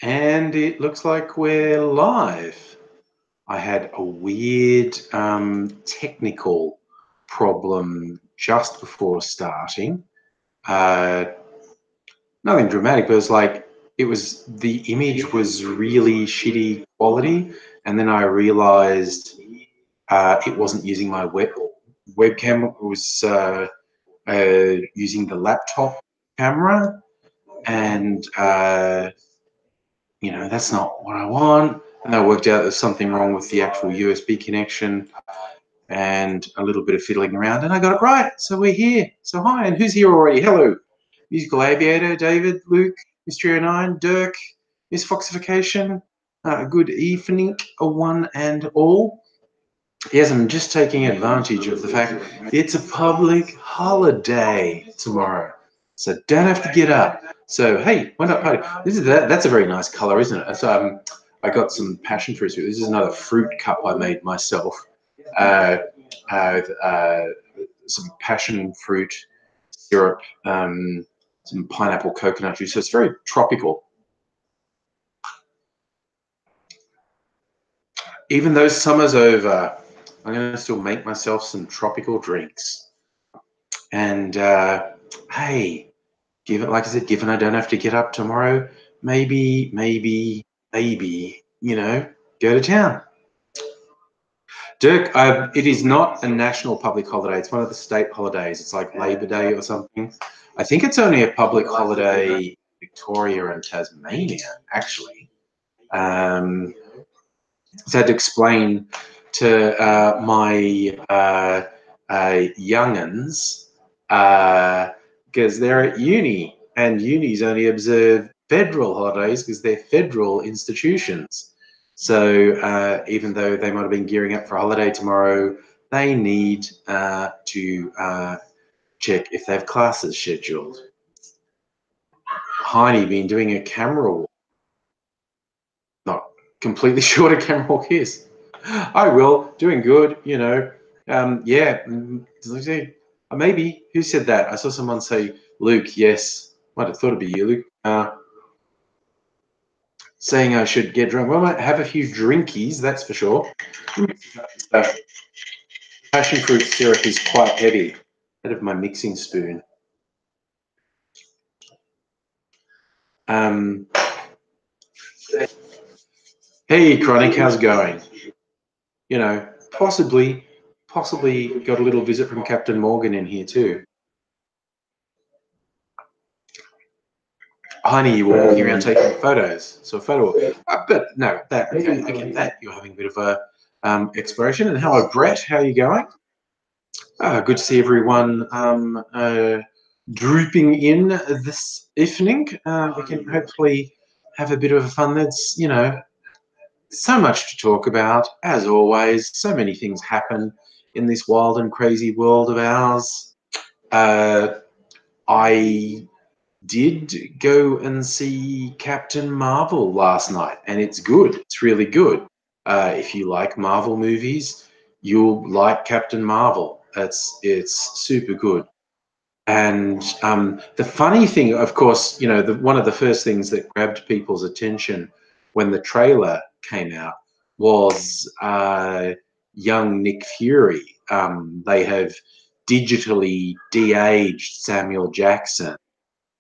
And it looks like we're live. I had a weird technical problem just before starting. Nothing dramatic, but the image was really shitty quality, and then I realized it wasn't using my webcam. It was using the laptop camera, and that's not what I want. And I worked out there's something wrong with the actual USB connection and a little bit of fiddling around, and I got it right. So we're here. So hi, and who's here already? Hello, Musical Aviator, David, Luke, Mystery 09, Dirk, Miss Foxification. Good evening, one and all. Yes, I'm just taking advantage of the fact it's a public holiday tomorrow, so don't have to get up. So hey, why not party? That's a very nice color, isn't it? So I got some passion fruit. This is another fruit cup I made myself. With some passion fruit syrup, some pineapple coconut juice. So it's very tropical. Even though summer's over, I'm going to still make myself some tropical drinks. And hey, like I said, given I don't have to get up tomorrow, maybe, go to town. Dirk, it is not a national public holiday. It's one of the state holidays. It's like Labor Day or something. I think it's only a public holiday in Victoria and Tasmania, actually. So I had to explain to my young'uns because they're at uni, and unis only observe federal holidays because they're federal institutions. So even though they might have been gearing up for a holiday tomorrow, they need to check if they have classes scheduled. Heine been doing a camera walk. Not completely sure what a camera walk is. I will, doing good, yeah. Maybe, who said that? I saw someone say, Luke, yes. Might have thought it'd be you, Luke. Saying I should get drunk. Well, I might have a few drinkies, that's for sure. Passion fruit syrup is quite heavy. Out of my mixing spoon. Hey, Chronic, how's it going? Possibly got a little visit from Captain Morgan in here too. Honey, you were walking around taking photos. So a photo. But no, I get that. You're having a bit of a exploration. And hello, Brett. How are you going? Good to see everyone drooping in this evening. We can hopefully have a bit of fun. There's, so much to talk about, as always. So many things happen in this wild and crazy world of ours. I did go and see Captain Marvel last night, and it's good. It's really good. If you like Marvel movies, you'll like Captain Marvel. It's super good. And the funny thing, of course, one of the first things that grabbed people's attention when the trailer came out was young Nick Fury. They have digitally de-aged Samuel Jackson.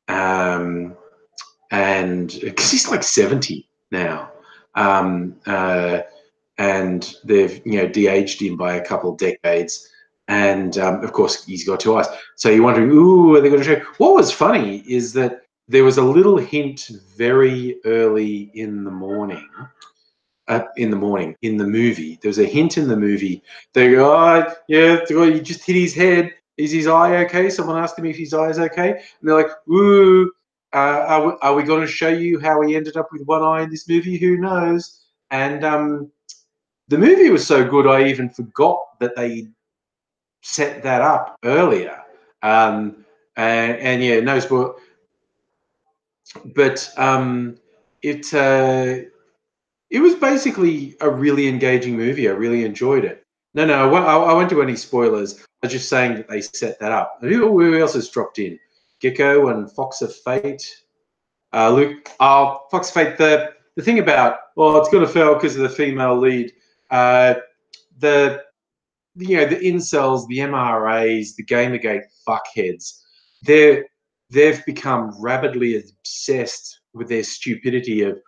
And because he's like 70 now, and they've de-aged him by a couple of decades, and of course he's got two eyes. So you're wondering, ooh, are they going to show? What was funny is that there was a little hint very early in the morning. In the movie, there was a hint in the movie. They go, oh, yeah, he just hit his head. Is his eye okay? Someone asked him if his eye is okay. And they're like, ooh, are we going to show you how he ended up with one eye in this movie? Who knows? And the movie was so good, I even forgot that they set that up earlier. And yeah, no spoil. But it was basically a really engaging movie. I really enjoyed it. No, I won't do any spoilers. I was just saying that they set that up. Who else has dropped in? Gecko and Fox of Fate. Luke, Fox Fate, the thing about, well, it's going to fail because of the female lead. The incels, the MRAs, the Gamergate fuckheads, they've become rabidly obsessed with their stupidity of,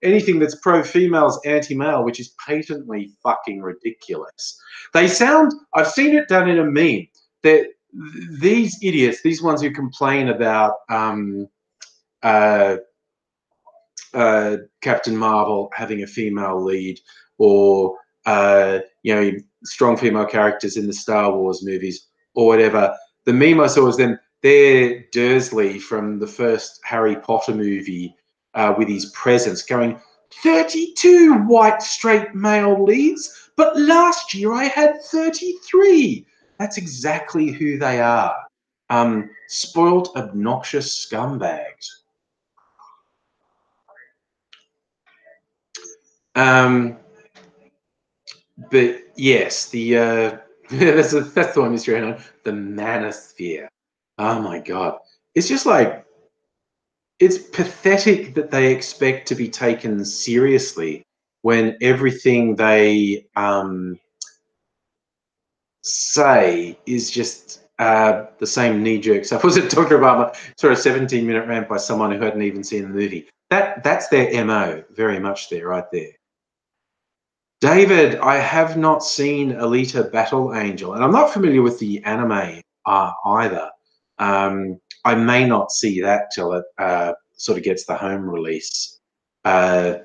anything that's pro-female's anti-male, which is patently fucking ridiculous. They sound, I've seen it done in a meme, that these idiots, these ones who complain about Captain Marvel having a female lead, or strong female characters in the Star Wars movies, or whatever. The meme I saw was them. They're Dursley from the first Harry Potter movie with his presence, going 32 white straight male leads, but last year I had 33. That's exactly who they are. Spoiled, obnoxious scumbags. But yes, the that's the one, Mr. Anon, the manosphere. Oh my god, it's just like, it's pathetic that they expect to be taken seriously when everything they say is just the same knee-jerk stuff. Was it Dr. Obama? Sort of 17-minute rant by someone who hadn't even seen the movie. That's their MO, very much there, right there. David, I have not seen Alita Battle Angel, and I'm not familiar with the anime either. I may not see that till it sort of gets the home release. I'm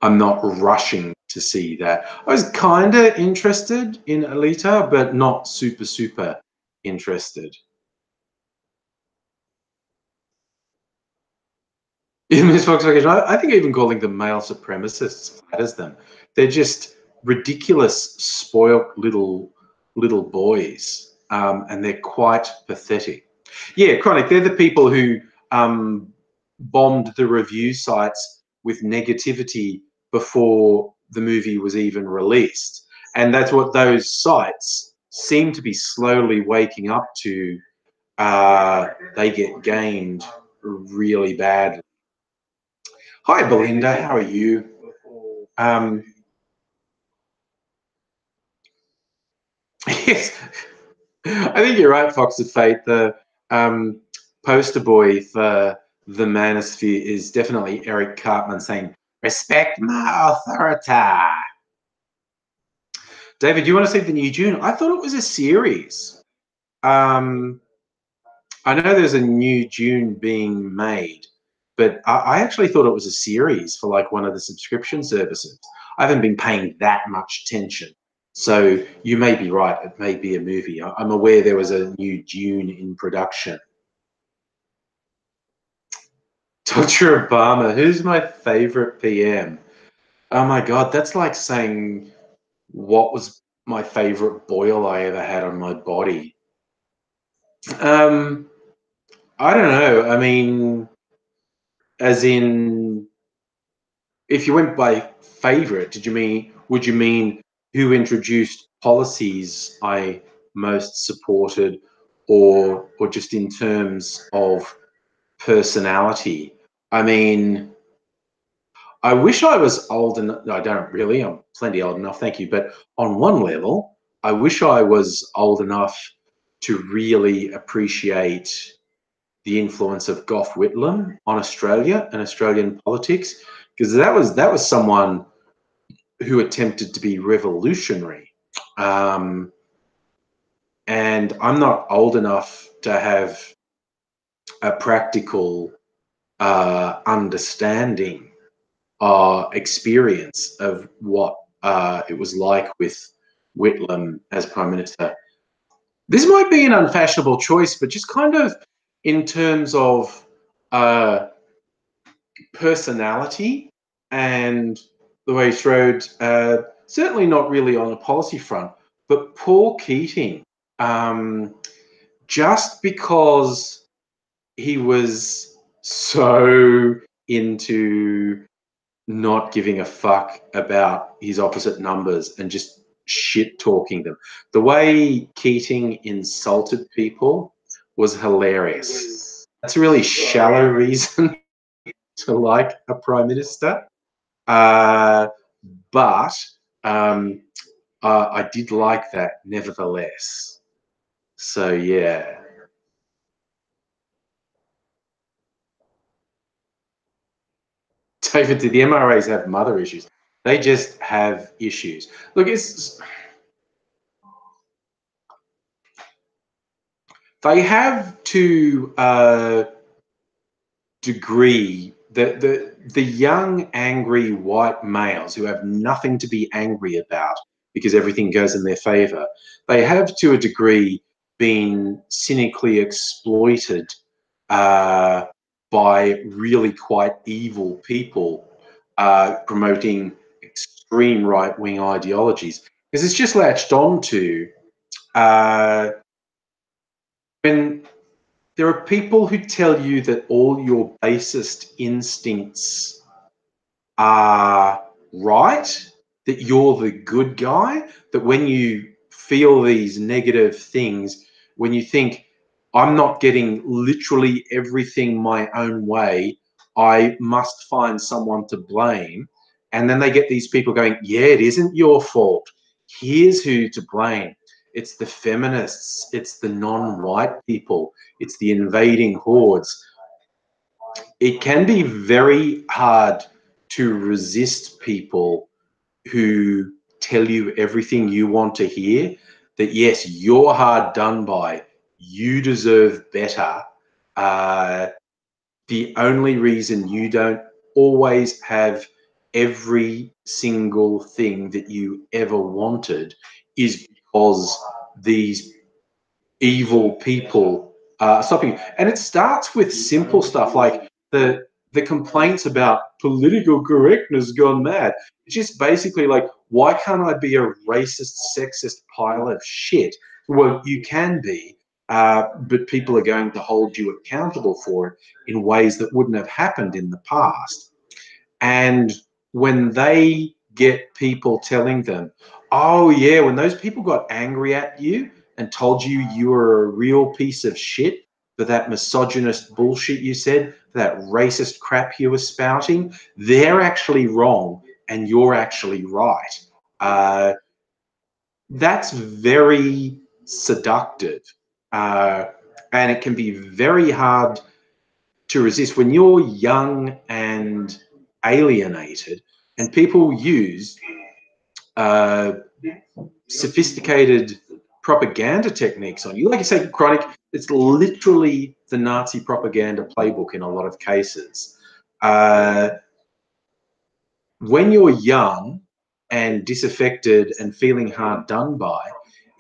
not rushing to see that. I was kind of interested in Alita, but not super interested. In this Volkswagen, I think even calling them male supremacists flatters them. They're just ridiculous, spoilt little boys, and they're quite pathetic. Yeah, Chronic, they're the people who bombed the review sites with negativity before the movie was even released. And that's what those sites seem to be slowly waking up to. They get gamed really badly. Hi, Belinda. How are you? Yes, I think you're right, Fox of Fate. The poster boy for the manosphere is definitely Eric Cartman saying, "Respect my authority." David, do you want to see the new June? I thought it was a series. I know there's a new June being made, but I actually thought it was a series for like one of the subscription services. I haven't been paying that much attention. So you may be right. It may be a movie. I'm aware there was a new June in production. Dr. Obama, who's my favorite PM? Oh my God, that's like saying what was my favorite boil I ever had on my body. I don't know. I mean, as in, if you went by favorite, would you mean who introduced policies I most supported, or just in terms of personality? I mean, I wish I was old enough. No, I don't really. I'm plenty old enough, thank you. But on one level, I wish I was old enough to really appreciate the influence of Gough Whitlam on Australia and Australian politics, because that was someone who attempted to be revolutionary. And I'm not old enough to have a practical understanding experience of what it was like with Whitlam as Prime Minister. This might be an unfashionable choice, but just kind of in terms of personality and the way he strode, certainly not really on a policy front, but Paul Keating, just because he was so into not giving a fuck about his opposite numbers and just shit talking them. The way Keating insulted people was hilarious. That's a really shallow reason to like a prime minister. But I did like that nevertheless. So yeah. David, did the MRAs have mother issues? They just have issues. Look, they have to degree the young angry white males who have nothing to be angry about because everything goes in their favor. They have to a degree been cynically exploited uh, by really quite evil people promoting extreme right-wing ideologies, because it's just latched on to when there are people who tell you that all your basest instincts are right, that you're the good guy, that when you feel these negative things, when you think, I'm not getting literally everything my own way, I must find someone to blame. And then they get these people going, yeah, it isn't your fault. Here's who to blame. It's the feminists, it's the non-white people, it's the invading hordes. It can be very hard to resist people who tell you everything you want to hear, that yes, you're hard done by, you deserve better. The only reason you don't always have every single thing that you ever wanted is because these evil people stopping you. And it starts with simple stuff like the complaints about political correctness gone mad. It's just basically like, why can't I be a racist, sexist pile of shit? Well, you can be, but people are going to hold you accountable for it in ways that wouldn't have happened in the past. And when they get people telling them, oh, yeah, when those people got angry at you and told you you were a real piece of shit for that misogynist bullshit you said, for that racist crap you were spouting, they're actually wrong and you're actually right. That's very seductive. Uh, and it can be very hard to resist when you're young and alienated, and people use uh, sophisticated propaganda techniques on you. Like you say, Chronic, it's literally the Nazi propaganda playbook in a lot of cases. When you're young and disaffected and feeling hard done by,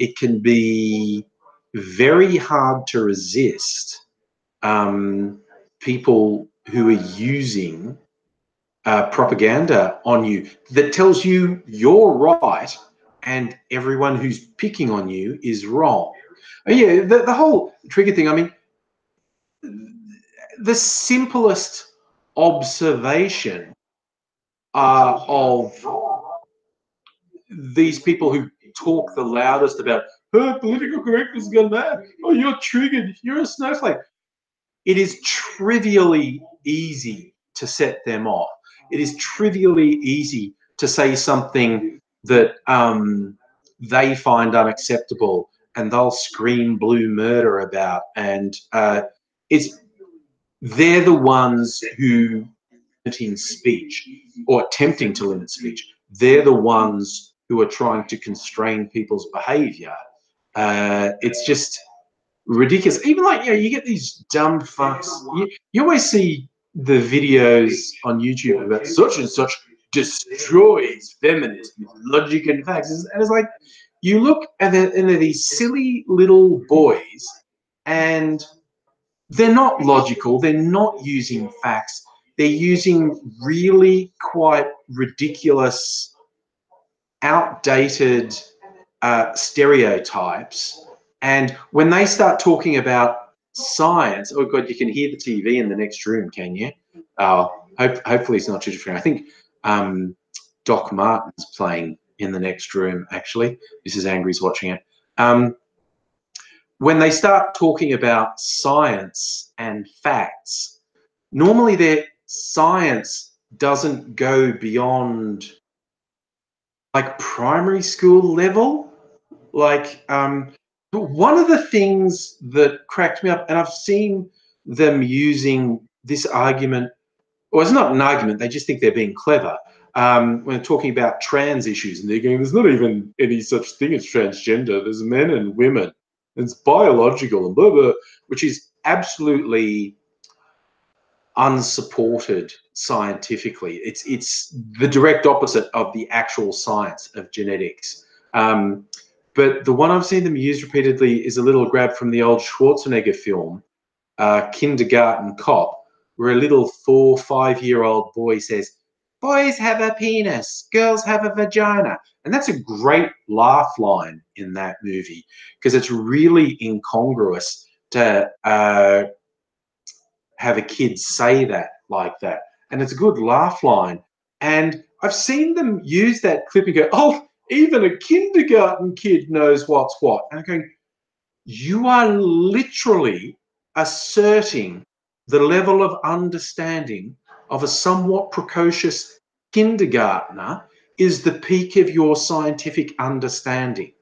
it can be very hard to resist people who are using propaganda on you that tells you you're right and everyone who's picking on you is wrong. Yeah, the whole trigger thing, I mean, the simplest observation of these people who talk the loudest about, oh, political correctness is gone mad. Oh, you're triggered. You're a snowflake. It is trivially easy to set them off. It is trivially easy to say something that they find unacceptable and they'll scream blue murder about. And they're the ones who limiting speech or attempting to limit speech. They're the ones who are trying to constrain people's behavior. It's just ridiculous. Even like, you get these dumb fucks. You always see the videos on YouTube about such and such destroys feminists with logic and facts. And it's like, you look at it, and they're these silly little boys, and they're not logical. They're not using facts. They're using really quite ridiculous, outdated stereotypes. And when they start talking about science, oh God, you can hear the TV in the next room, can you? Hopefully it's not too different. I think Doc Martin's playing in the next room, actually. Mrs. Angry's watching it. when they start talking about science and facts, normally their science doesn't go beyond like primary school level. Like, but one of the things that cracked me up, and I've seen them using this argument, or it's not an argument, they just think they're being clever. When they're talking about trans issues, and they're going, there's not even any such thing as transgender, there's men and women, it's biological and blah, blah, which is absolutely unsupported scientifically. It's the direct opposite of the actual science of genetics. But the one I've seen them use repeatedly is a little grab from the old Schwarzenegger film, Kindergarten Cop, where a little 4 or 5-year-old boy says, boys have a penis, girls have a vagina. And that's a great laugh line in that movie, because it's really incongruous to have a kid say that like that. And it's a good laugh line. And I've seen them use that clip and go, oh, even a kindergarten kid knows what's what. And I'm going, you are literally asserting the level of understanding of a somewhat precocious kindergartner is the peak of your scientific understanding.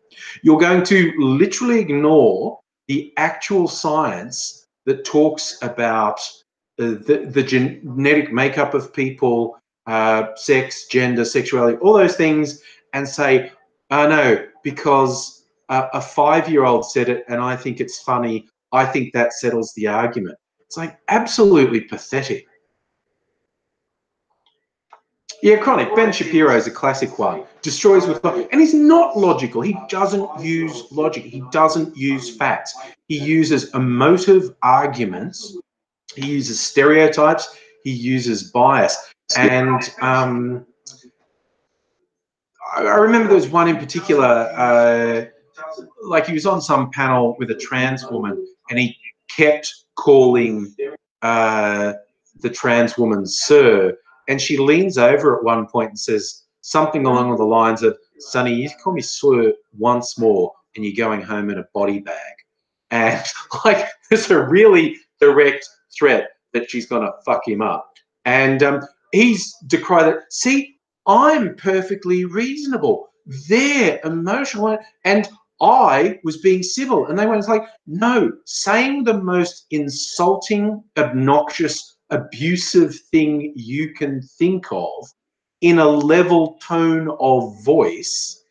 You're going to literally ignore the actual science that talks about the genetic makeup of people, sex, gender, sexuality, all those things, and say, oh no, because a 5-year-old said it and I think it's funny, I think that settles the argument. It's like absolutely pathetic. Yeah, chronic. Ben Shapiro is a classic one. Destroys with logic. And he's not logical. He doesn't use logic. He doesn't use facts. He uses emotive arguments. He uses stereotypes. He uses bias. And I remember there was one in particular, like he was on some panel with a trans woman and he kept calling the trans woman sir, and she leans over at one point and says something along the lines of, Sonny, you call me sir once more and you're going home in a body bag. And like there's a really direct threat that she's going to fuck him up. And he's decried it. See, I'm perfectly reasonable. They're emotional. And I was being civil. And they went like, no, saying the most insulting, obnoxious, abusive thing you can think of in a level tone of voice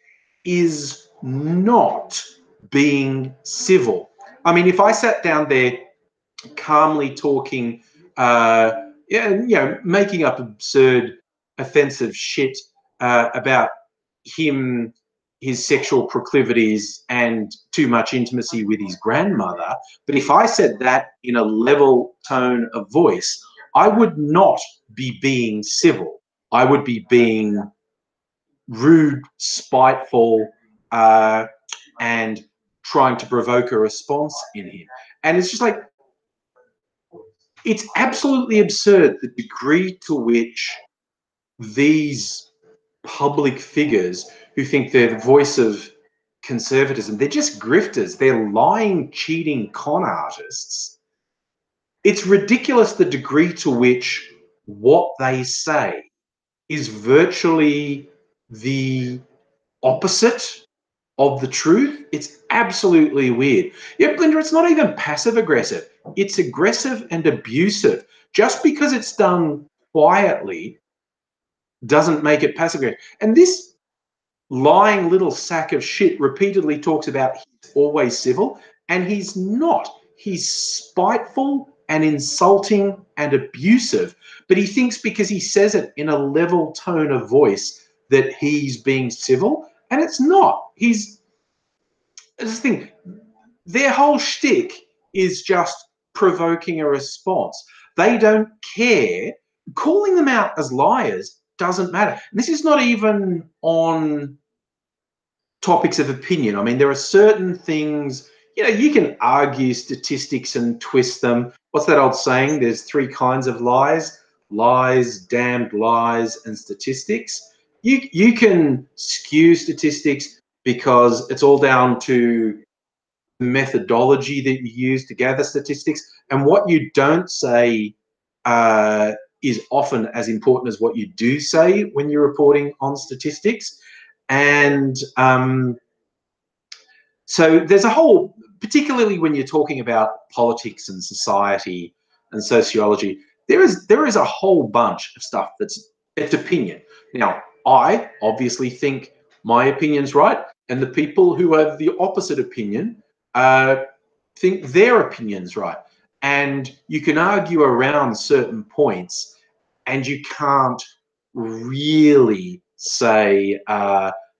is not being civil. I mean, if I sat down there calmly talking, making up absurd, offensive shit about him, his sexual proclivities, and too much intimacy with his grandmother. But if I said that in a level tone of voice, I would not be being civil. I would be being rude, spiteful, and trying to provoke a response in him. And it's just like, it's absolutely absurd the degree to which these public figures who think they're the voice of conservatism, they're just grifters. They're lying, cheating con artists. It's ridiculous the degree to which what they say is virtually the opposite of the truth. It's absolutely weird. Yeah, Glinda, it's not even passive aggressive. It's aggressive and abusive. Just because it's done quietly doesn't make it passive aggressive. And this lying little sack of shit repeatedly talks about he's always civil, and he's not. He's spiteful and insulting and abusive, but he thinks because he says it in a level tone of voice that he's being civil, and it's not. This thing, their whole shtick is just provoking a response. They don't care. Calling them out as liars doesn't matter. And this is not even on topics of opinion. I mean, there are certain things, you can argue statistics and twist them. What's that old saying? There's 3 kinds of lies: lies, damned lies, and statistics. You can skew statistics because it's all down to methodology that you use to gather statistics, and what you don't say is often as important as what you do say when you're reporting on statistics. And so there's a whole, particularly when you're talking about politics and society and sociology, there is a whole bunch of stuff that's opinion. Now, I obviously think my opinion's right, and the people who have the opposite opinion think their opinion's right. And you can argue around certain points, and you can't really say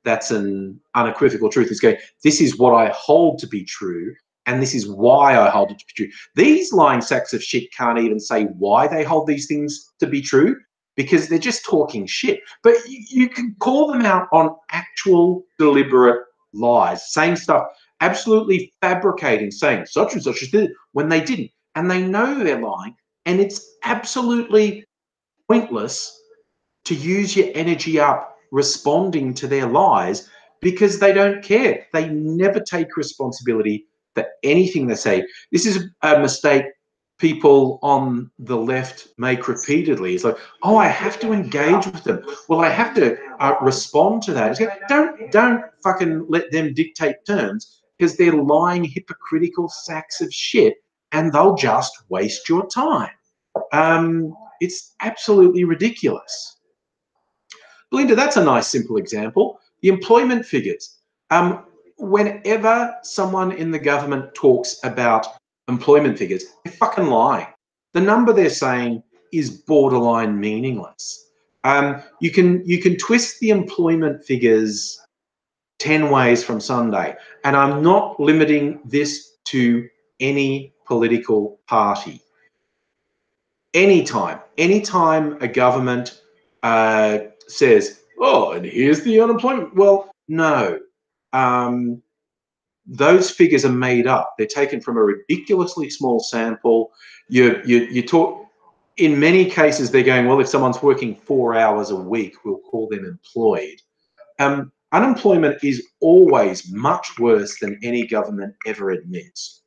that's an unequivocal truth. It's going, this is what I hold to be true, and this is why I hold it to be true. These lying sacks of shit can't even say why they hold these things to be true, because they're just talking shit. But you can call them out on actual deliberate lies, saying stuff, absolutely fabricating, saying such and such as this when they didn't. And they know they're lying, and it's absolutely pointless to use your energy up responding to their lies, because they don't care. They never take responsibility for anything they say. This is a mistake people on the left make repeatedly. It's like, oh, I have to engage with them. Well, I have to respond to that. It's like, don't fucking let them dictate terms, because they're lying, hypocritical sacks of shit, and they'll just waste your time. It's absolutely ridiculous. Belinda, that's a nice, simple example. The employment figures. Whenever someone in the government talks about employment figures, they're fucking lying. The number they're saying is borderline meaningless. You can twist the employment figures 10 ways from Sunday, and I'm not limiting this to any political party. Anytime a government says, oh, and here's the unemployment. Well, no. Those figures are made up. They're taken from a ridiculously small sample. You talk, in many cases, they're going, well, if someone's working 4 hours a week, we'll call them employed. Unemployment is always much worse than any government ever admits.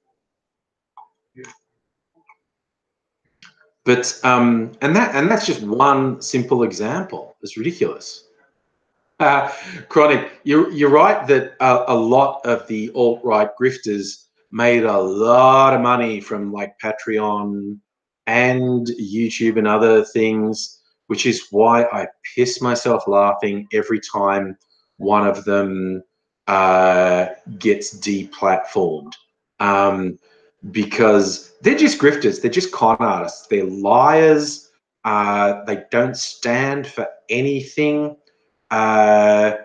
But and that's just one simple example. It's ridiculous. Chronic, you're right that a lot of the alt-right grifters made a lot of money from like Patreon and YouTube and other things, which is why I piss myself laughing every time one of them gets deplatformed. Because they're just grifters, they're just con artists, they're liars, they don't stand for anything. And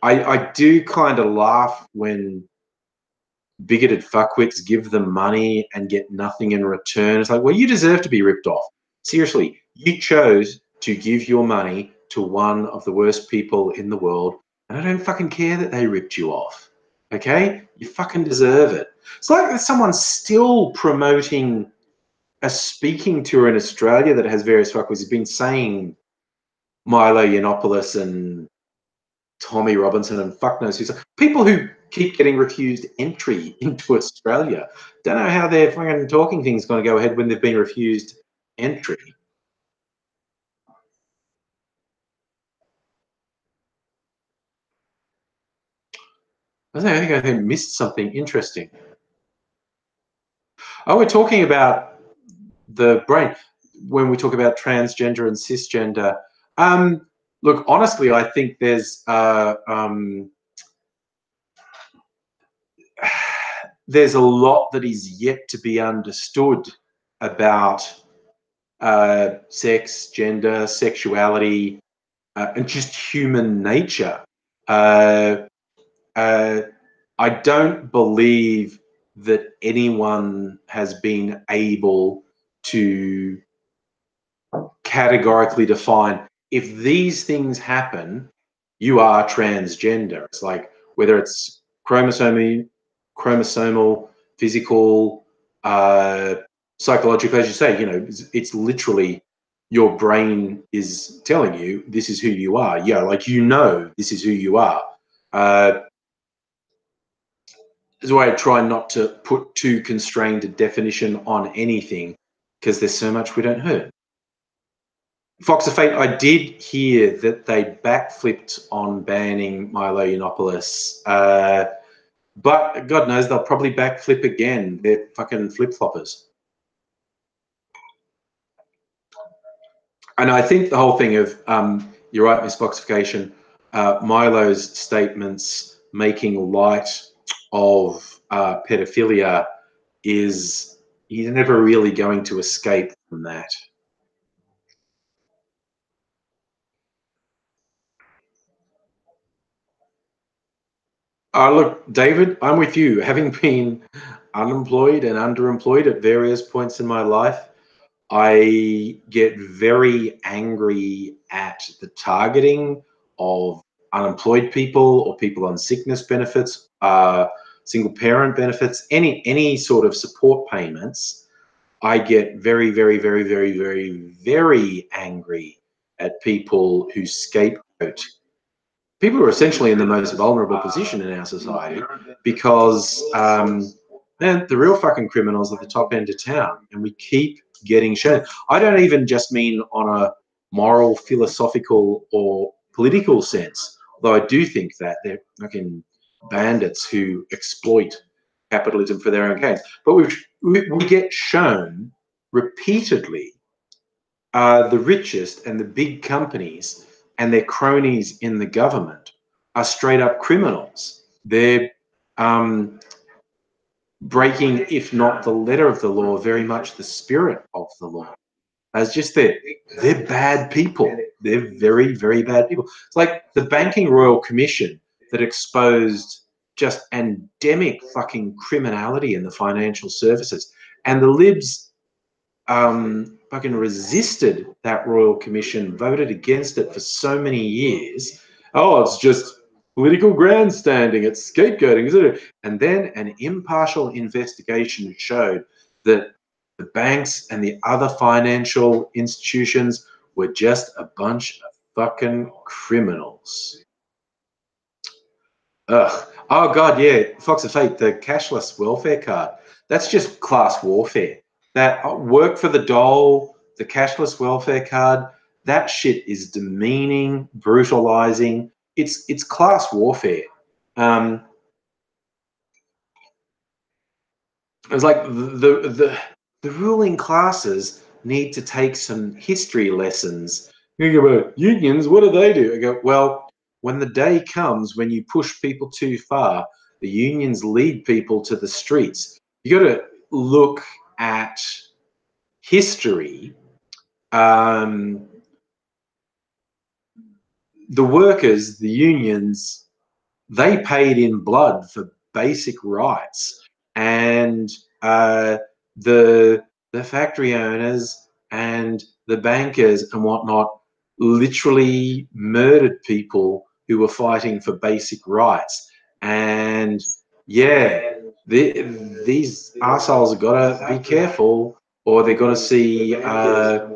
I do kind of laugh when bigoted fuckwits give them money and get nothing in return. It's like, well, you deserve to be ripped off. Seriously, you chose to give your money to one of the worst people in the world, and I don't fucking care that they ripped you off. Okay? You fucking deserve it. It's like someone's still promoting a speaking tour in Australia that has various fuckwits. He's been saying Milo Yiannopoulos and Tommy Robinson and fuck knows who's people who keep getting refused entry into Australia. Don't know how their fucking talking thing's going to go ahead when they've been refused entry. I think I missed something interesting. Oh, we're talking about the brain when we talk about transgender and cisgender. Look, honestly, I think there's a lot that is yet to be understood about sex, gender, sexuality, and just human nature. I don't believe that anyone has been able to categorically define, if these things happen, you are transgender. It's like whether it's chromosomal, physical, psychological, as you say, you know, it's literally your brain is telling you this is who you are. Yeah, like, you know, this is who you are. is why I try not to put too constrained a definition on anything, because there's so much we don't heard. Fox of Fate, I did hear that they backflipped on banning Milo Yiannopoulos, but God knows they'll probably backflip again. They're fucking flip-floppers. And I think the whole thing of, you're right, Miss Boxification, Milo's statements making light of pedophilia is, he's never really going to escape from that. Look, David, I'm with you. Having been unemployed and underemployed at various points in my life, I get very angry at the targeting of unemployed people or people on sickness benefits, single parent benefits, any sort of support payments. I get very, very, very, very, very, very angry at people who scapegoat people who are essentially in the most vulnerable position in our society, because man, the real fucking criminals at the top end of town, and we keep getting shown. I don't even just mean on a moral, philosophical, or political sense, although I do think that they're fucking bandits who exploit capitalism for their own gains. But we get shown repeatedly, the richest and the big companies and their cronies in the government are straight up criminals. They're breaking, if not the letter of the law, very much the spirit of the law. As just they're bad people. They're very, very bad people. It's like the Banking Royal Commission that exposed just endemic fucking criminality in the financial services. And the Libs fucking resisted that Royal Commission, voted against it for so many years. Oh, it's just political grandstanding, it's scapegoating, isn't it? And then an impartial investigation showed that the banks and the other financial institutions were just a bunch of fucking criminals. Ugh. Oh God, yeah, Fox of Fate, the cashless welfare card. That's just class warfare. That work for the dole, the cashless welfare card. That shit is demeaning, brutalizing. It's class warfare. It's like the ruling classes need to take some history lessons. You go about unions. What do they do? I go, well, when the day comes when you push people too far, the unions lead people to the streets. You got to look at history. The workers, the unions, they paid in blood for basic rights, and the factory owners and the bankers and whatnot literally murdered people who were fighting for basic rights. And yeah, these assholes have got to be careful, or they're going to see a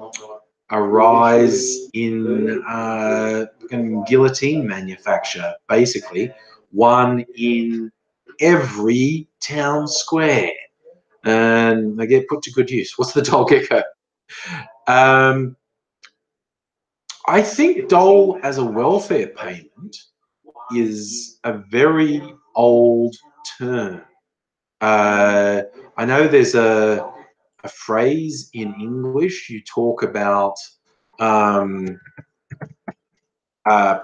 rise in guillotine manufacture, basically, one in every town square. And they get put to good use. What's the dole gecko? I think dole as a welfare payment is a very old term. I know there's a phrase in English, you talk about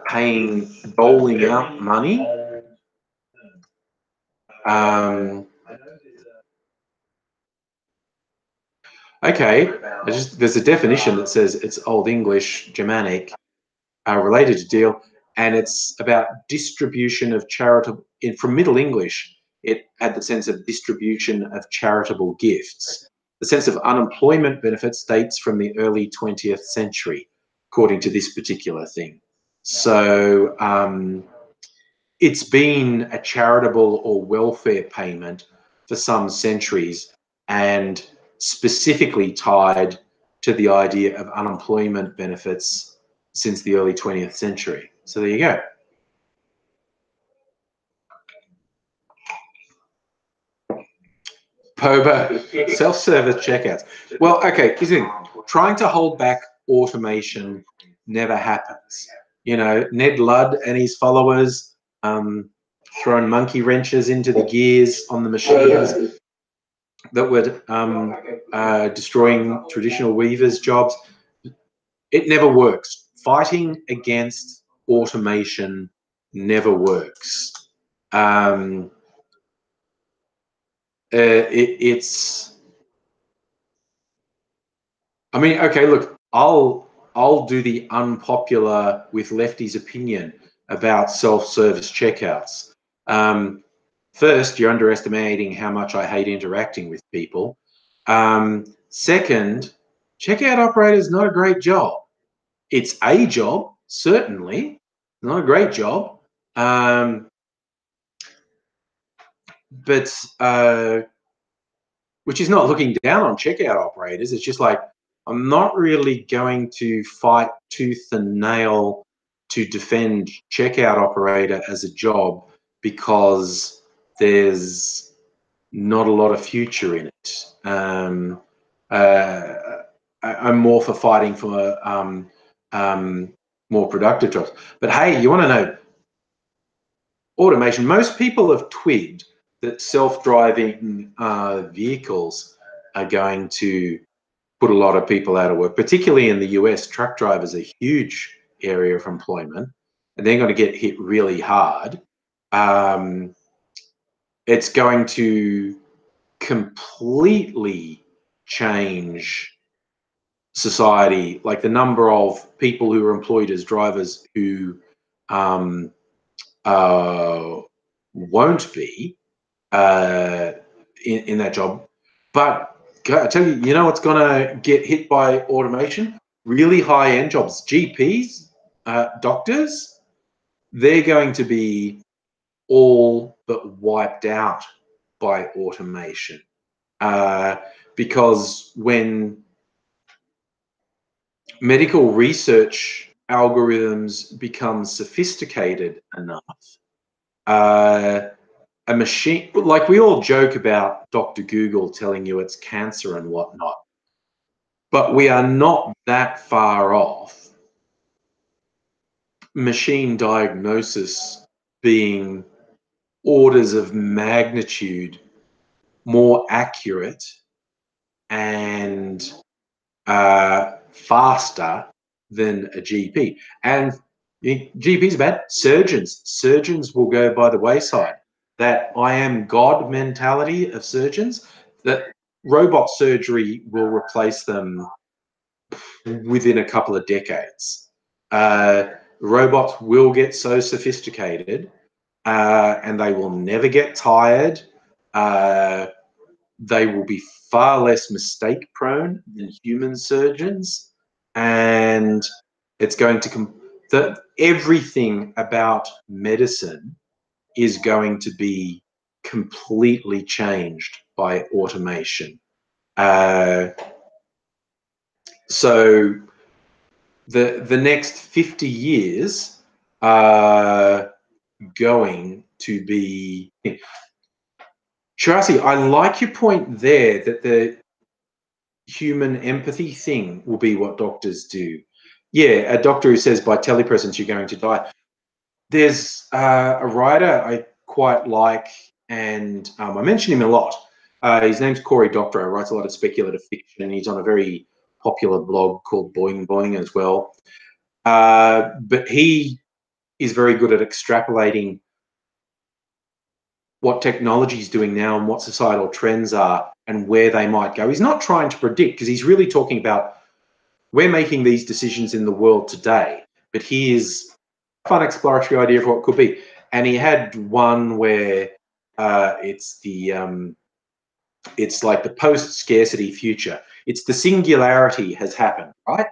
paying, doling out money. Okay, there's a definition that says it's Old English, Germanic, related to deal, and it's about distribution of charitable. From Middle English, it had the sense of distribution of charitable gifts. The sense of unemployment benefits dates from the early 20th century, according to this particular thing. So it's been a charitable or welfare payment for some centuries, and specifically tied to the idea of unemployment benefits since the early 20th century. So there you go. Boba, self-service checkouts. Well, okay, here's the thing. Trying to hold back automation never happens. You know, Ned Ludd and his followers throwing monkey wrenches into the gears on the machines that were destroying traditional weavers' jobs. It never works. Fighting against automation never works. It's. I mean, okay. Look, I'll do the unpopular with lefties opinion about self-service checkouts. First, you're underestimating how much I hate interacting with people. Second, checkout operator is not a great job. It's a job, certainly, not a great job. But which is not looking down on checkout operators. It's just like, I'm not really going to fight tooth and nail to defend checkout operator as a job because there's not a lot of future in it. I'm more for fighting for more productive jobs. But hey, you want to know automation? Most people have twigged that self-driving vehicles are going to put a lot of people out of work, particularly in the US. Truck drivers are a huge area of employment, and they're going to get hit really hard. It's going to completely change society, like the number of people who are employed as drivers who won't be in that job. But I tell you, you know what's going to get hit by automation? Really high-end jobs. GPs, doctors, they're going to be all but wiped out by automation. Because when medical research algorithms become sophisticated enough, a machine, like we all joke about Dr. Google telling you it's cancer and whatnot, but we are not that far off machine diagnosis being orders of magnitude more accurate and faster than a GP. And GPs are bad. Surgeons will go by the wayside. That I am God mentality of surgeons, that robot surgery will replace them within a couple of decades. Robots will get so sophisticated and they will never get tired. They will be far less mistake prone than human surgeons. And it's going to everything about medicine is going to be completely changed by automation. So the next 50 years are going to be. Charasi, I like your point there that the human empathy thing will be what doctors do. Yeah, a doctor who says by telepresence you're going to die. There's a writer I quite like, and I mention him a lot. His name's Cory Doctorow, writes a lot of speculative fiction, and he's on a very popular blog called Boing Boing as well. But he is very good at extrapolating what technology is doing now and what societal trends are and where they might go. He's not trying to predict, because he's really talking about we're making these decisions in the world today, but here's a fun exploratory idea of what could be. And he had one where it's like the post-scarcity future. It's the singularity has happened, right?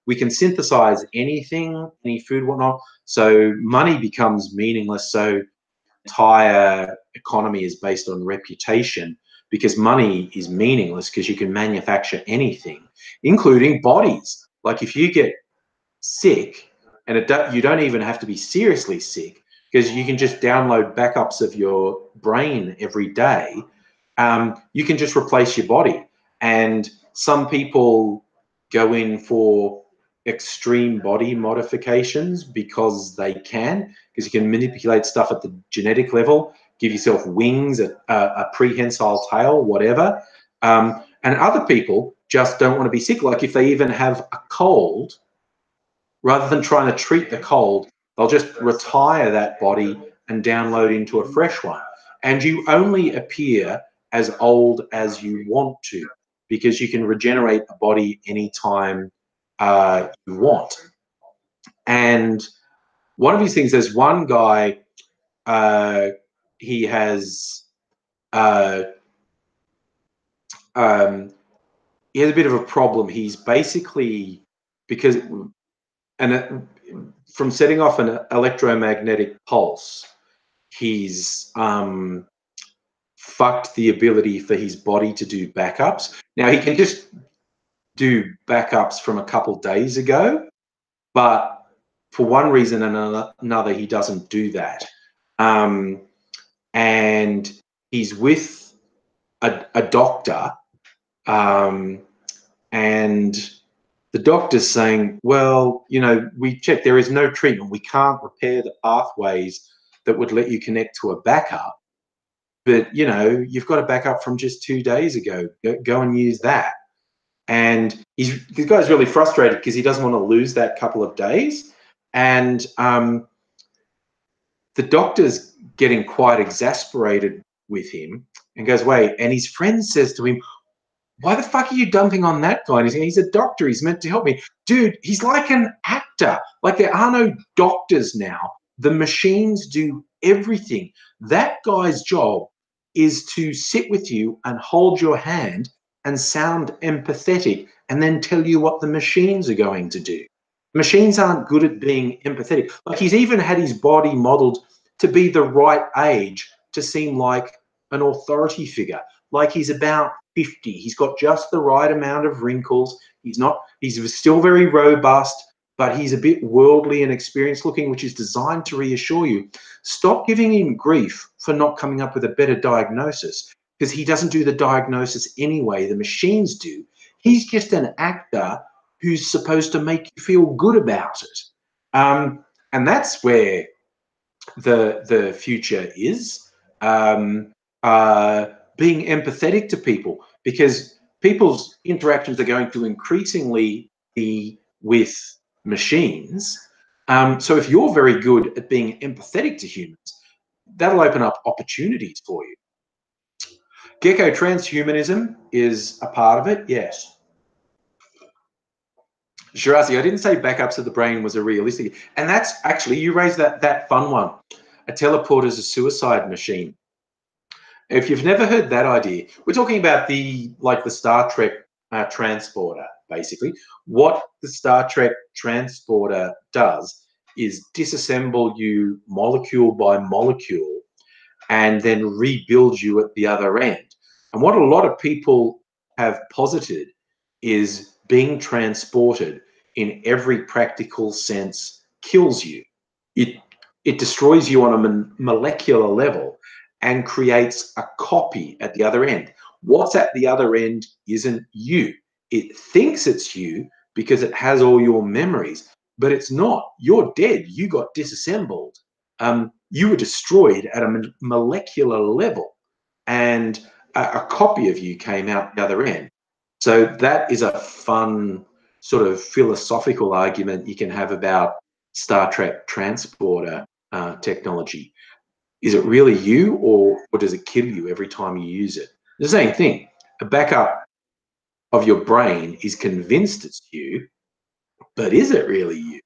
We can synthesize anything, any food, whatnot. So money becomes meaningless. So entire economy is based on reputation, because money is meaningless because you can manufacture anything, including bodies. Like if you get sick, and you don't even have to be seriously sick, because you can just download backups of your brain every day. you can just replace your body. And some people go in for extreme body modifications because they can, because you can manipulate stuff at the genetic level, give yourself wings, a prehensile tail, whatever. And other people just don't want to be sick. Like if they even have a cold, rather than trying to treat the cold, they'll just retire that body and download into a fresh one. And you only appear as old as you want to, because you can regenerate a body anytime you want. And one of these things, there's one guy, he has he has a bit of a problem. He's basically, because from setting off an electromagnetic pulse, he's fucked the ability for his body to do backups. Now he can just do backups from a couple days ago, but for one reason and another, he doesn't do that. And he's with a doctor, and the doctor's saying, well, you know, we checked, there is no treatment. We can't repair the pathways that would let you connect to a backup. But, you know, you've got a backup from just 2 days ago. Go and use that. And the guy's really frustrated because he doesn't want to lose that couple of days. And the doctor's getting quite exasperated with him and goes, wait, and his friend says to him, why the fuck are you dumping on that guy? And he's a doctor. He's meant to help me. Dude, he's like an actor. Like there are no doctors now. The machines do everything. That guy's job is to sit with you and hold your hand and sound empathetic and then tell you what the machines are going to do. Machines aren't good at being empathetic. Like he's even had his body modeled to be the right age to seem like an authority figure. Like he's about 50. He's got just the right amount of wrinkles. He's still very robust, but he's a bit worldly and experienced looking, which is designed to reassure you. Stop giving him grief for not coming up with a better diagnosis, because he doesn't do the diagnosis anyway. The machines do. He's just an actor who's supposed to make you feel good about it. And that's where the future is. Being empathetic to people, because people's interactions are going to increasingly be with machines. So if you're very good at being empathetic to humans, that'll open up opportunities for you. Gecko transhumanism is a part of it, yes. Shirazi, I didn't say backups of the brain was a realistic, and that's actually, you raised that fun one. A teleporter is a suicide machine. If you've never heard that idea, we're talking about the Star Trek transporter, basically. What the Star Trek transporter does is disassemble you molecule by molecule and then rebuild you at the other end. And what a lot of people have posited is being transported in every practical sense kills you. It destroys you on a molecular level and creates a copy at the other end. What's at the other end isn't you. It thinks it's you because it has all your memories, but it's not. You're dead. You got disassembled. You were destroyed at a molecular level, and a copy of you came out the other end. So that is a fun sort of philosophical argument you can have about Star Trek transporter technology. Is it really you, or does it kill you every time you use it? The same thing. A backup of your brain is convinced it's you, but is it really you?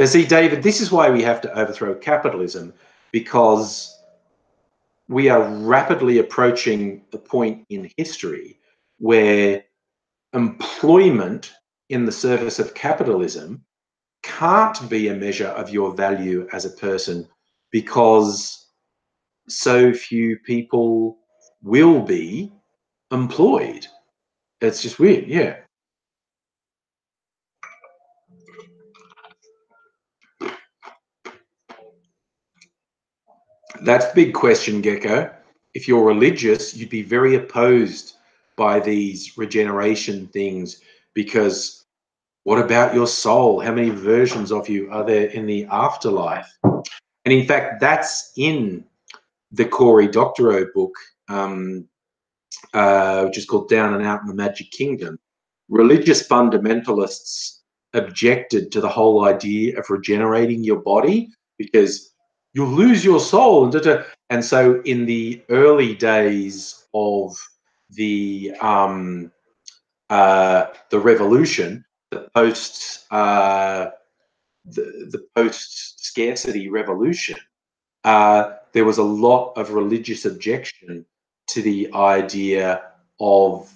See, David, this is why we have to overthrow capitalism, because we are rapidly approaching the point in history where employment in the service of capitalism can't be a measure of your value as a person, because so few people will be employed. It's just weird, yeah. That's the big question, Gecko. If you're religious, you'd be very opposed by these regeneration things, because what about your soul? How many versions of you are there in the afterlife? And in fact, that's in the Cory Doctorow book, which is called Down and Out in the Magic Kingdom. Religious fundamentalists objected to the whole idea of regenerating your body because you'll lose your soul. And so in the early days of the revolution, the post scarcity revolution, there was a lot of religious objection to the idea of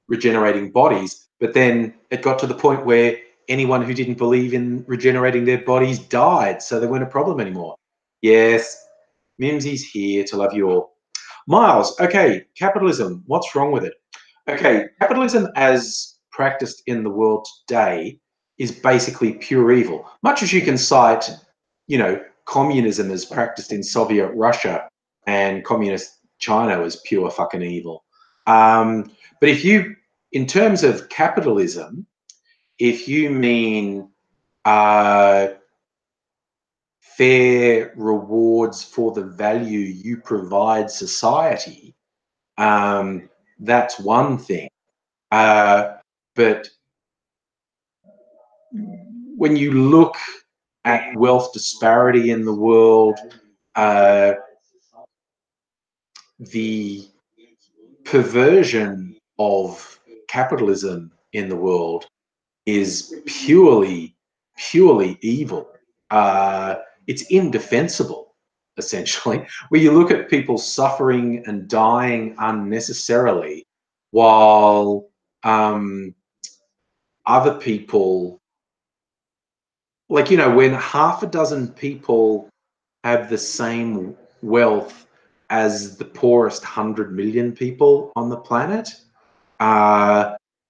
regenerating bodies. But then it got to the point where anyone who didn't believe in regenerating their bodies died, so they weren't a problem anymore. Yes, Mimsy's here to love you all. Miles, okay, capitalism, what's wrong with it? Okay, capitalism as practiced in the world today is basically pure evil. Much as you can cite, you know, communism as practiced in Soviet Russia and communist China as pure fucking evil. But if you, in terms of capitalism, if you mean fair rewards for the value you provide society, that's one thing. But when you look at wealth disparity in the world, the perversion of capitalism in the world is purely evil. It's indefensible, essentially. Where you look at people suffering and dying unnecessarily while other people, like, you know, when half a dozen people have the same wealth as the poorest 100 million people on the planet,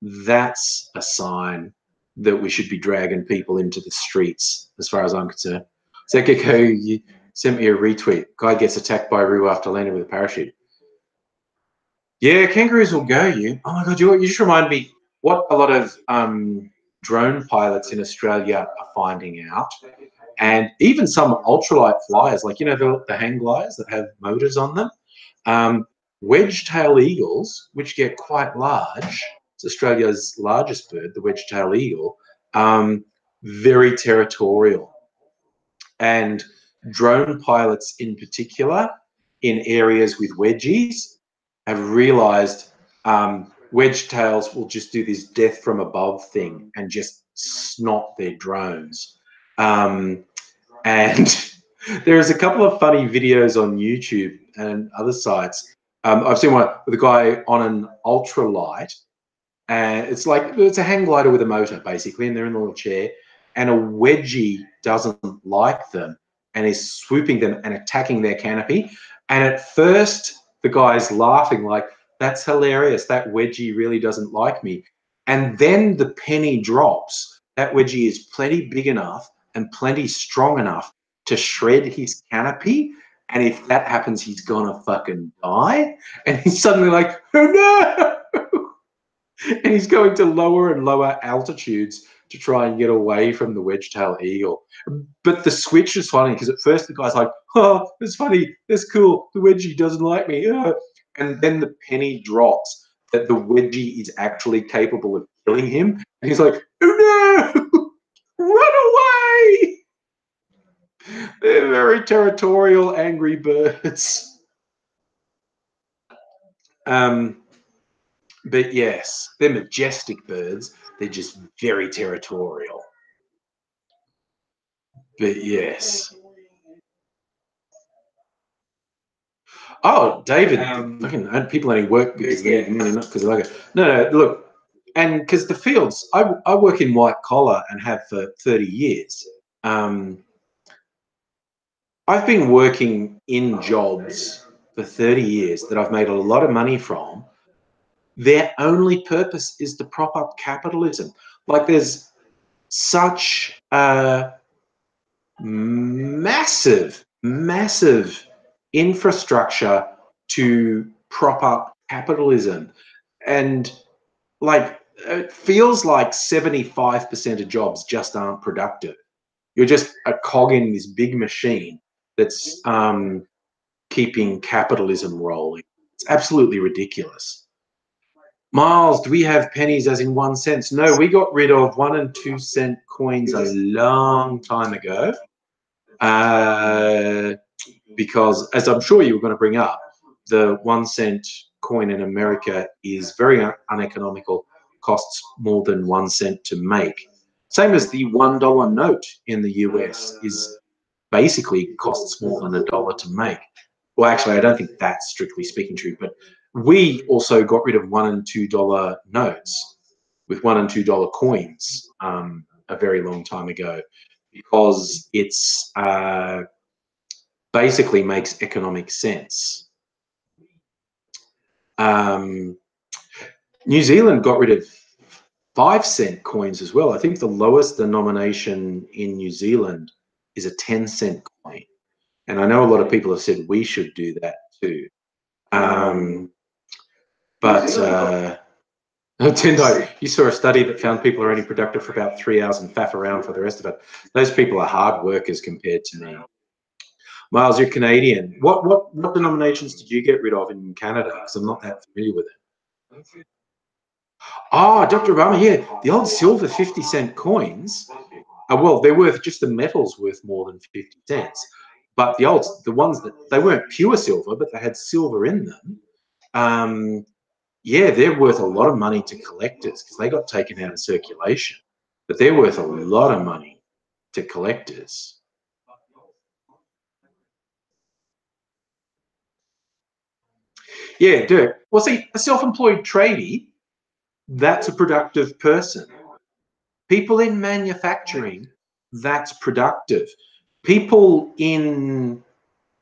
that's a sign that we should be dragging people into the streets, as far as I'm concerned. Sekiko, you sent me a retweet. Guy gets attacked by a Roo after landing with a parachute. Yeah, kangaroos will go you. Oh my God, you just remind me what a lot of drone pilots in Australia are finding out. And even some ultralight flyers, like, you know, the hang gliders that have motors on them, wedge-tail eagles, which get quite large, it's Australia's largest bird, the wedge-tail eagle, very territorial. And drone pilots in particular, in areas with wedgies, have realized wedge-tails will just do this death from above thing and just snot their drones. And there's a couple of funny videos on YouTube and other sites. I've seen one with a guy on an ultralight, and it's a hang glider with a motor basically, and they're in a little chair, and a wedgie doesn't like them and is swooping them and attacking their canopy. And at first, the guy's laughing like, "That's hilarious. That wedgie really doesn't like me." And then the penny drops. That wedgie is plenty big enough and plenty strong enough to shred his canopy. And if that happens, he's gonna fucking die. And he's suddenly like, "Oh no!" And he's going to lower and lower altitudes to try and get away from the wedge-tail eagle. But the switch is funny because at first the guy's like, "Oh, it's funny, that's cool, the wedgie doesn't like me." And then the penny drops that the wedgie is actually capable of killing him. And he's like, "Oh no, run away!" They're very territorial, angry birds. But yes, they're majestic birds. They're just very territorial. But yes. Oh, David, fucking people only work because they not because they like it. No, look, and because the fields, I work in white collar and have for 30 years. I've been working in jobs for 30 years that I've made a lot of money from. Their only purpose is to prop up capitalism. Like, there's such massive, massive infrastructure to prop up capitalism. And like, it feels like 75% of jobs just aren't productive. You're just a cog in this big machine that's keeping capitalism rolling. It's absolutely ridiculous. Miles, do we have pennies as in 1 cent? No, we got rid of 1 and 2 cent coins a long time ago. Because, as I'm sure you were going to bring up, the 1 cent coin in America is very uneconomical, costs more than 1 cent to make. Same as the $1 note in the US is basically costs more than $1 to make. Well, actually, I don't think that's strictly speaking true, but we also got rid of $1 and $2 notes with $1 and $2 coins a very long time ago, because it's basically makes economic sense. New Zealand got rid of 5 cent coins as well. I think the lowest denomination in New Zealand is a 10 cent coin. And I know a lot of people have said we should do that too. Tendo, you saw a study that found people are only productive for about 3 hours and faff around for the rest of it. Those people are hard workers compared to me. Miles, you're Canadian. What denominations did you get rid of in Canada? Because I'm not that familiar with it. Ah, Dr. Obama, yeah, the old silver 50-cent coins. Well, they're worth, just the metal's worth more than 50 cents. But the ones that, they weren't pure silver, but they had silver in them. Yeah, they're worth a lot of money to collectors because they got taken out of circulation. But they're worth a lot of money to collectors. Yeah, do. Well, see, a self-employed tradie, that's a productive person. People in manufacturing, that's productive. People in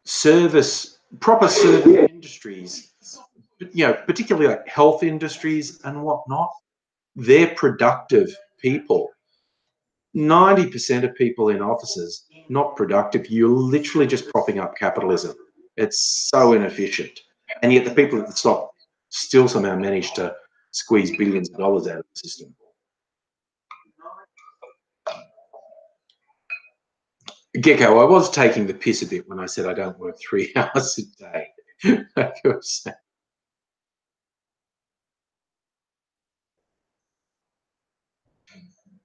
proper service industries, particularly like health industries and whatnot, they're productive people. 90% of people in offices, not productive. You're literally just propping up capitalism. It's so inefficient. And yet the people at the top still somehow manage to squeeze billions of dollars out of the system. Gecko, I was taking the piss a bit when I said I don't work 3 hours a day.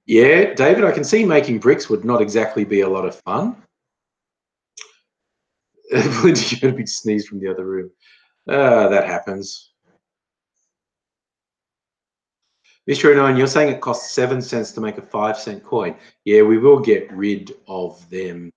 Yeah, David, I can see making bricks would not exactly be a lot of fun. Linda, you got a big sneeze from the other room. That happens. Mr. 09, you're saying it costs 7 cents to make a 5-cent coin. Yeah, we will get rid of them.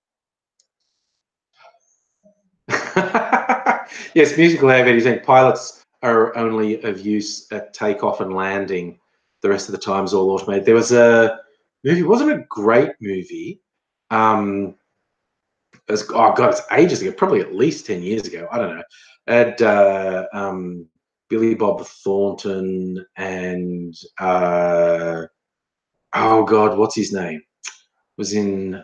Yes, musical air he's saying pilots are only of use at takeoff and landing. The rest of the time is all automated. There was a movie, wasn't a great movie. Oh God, it's ages ago, probably at least 10 years ago. I don't know. Had Billy Bob Thornton and oh God, what's his name? Was in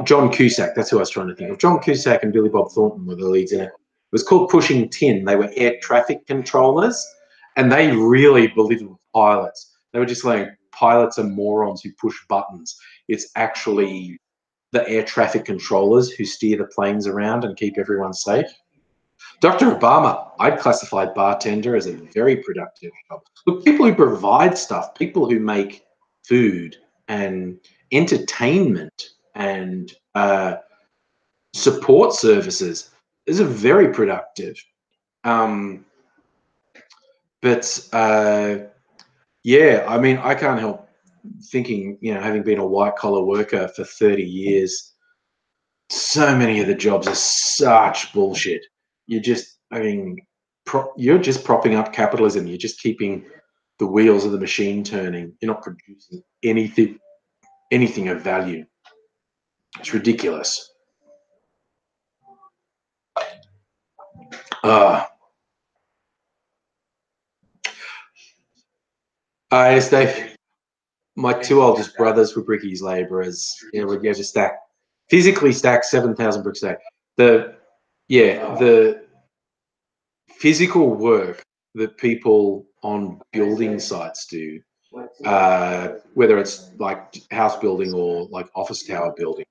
John Cusack. That's who I was trying to think of. John Cusack and Billy Bob Thornton were the leads in it. It was called Pushing Tin. They were air traffic controllers, and they really belittled pilots. They were just like, pilots are morons who push buttons. It's actually the air traffic controllers who steer the planes around and keep everyone safe. Dr. Obama, I'd classify bartender as a very productive job. Look, people who provide stuff, people who make food and entertainment and support services is a very productive. Yeah, I mean, I can't help thinking, having been a white collar worker for 30 years, so many of the jobs are such bullshit. You're just, you're just propping up capitalism. You're just keeping the wheels of the machine turning. You're not producing anything of value. It's ridiculous. Yes, Dave. my two oldest brothers were brickies labourers. Yeah, we'd go to physically stack 7,000 bricks a day. The physical work that people on building sites do, whether it's like house building or like office tower building,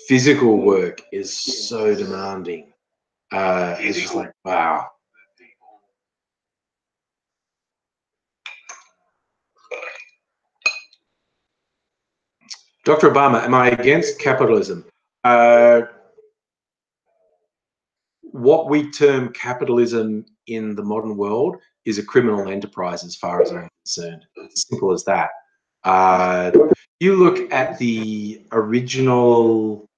physical work is so demanding. It's just like, wow. Dr. Obama, am I against capitalism? What we term capitalism in the modern world is a criminal enterprise as far as I'm concerned. It's as simple as that. You look at the original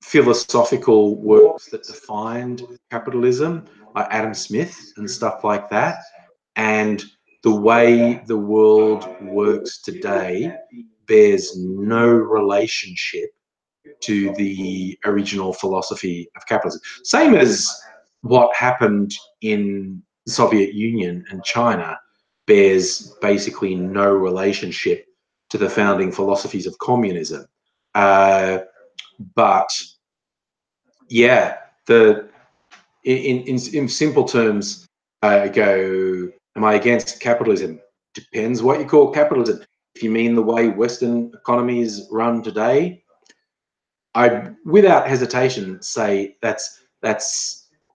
philosophical works that defined capitalism, like Adam Smith and stuff like that, and the way the world works today bears no relationship to the original philosophy of capitalism. Same as what happened in the Soviet Union and China bears basically no relationship to the founding philosophies of communism. But yeah, in simple terms, I go, am I against capitalism? Depends what you call capitalism. If you mean the way Western economies run today, I, without hesitation, say that's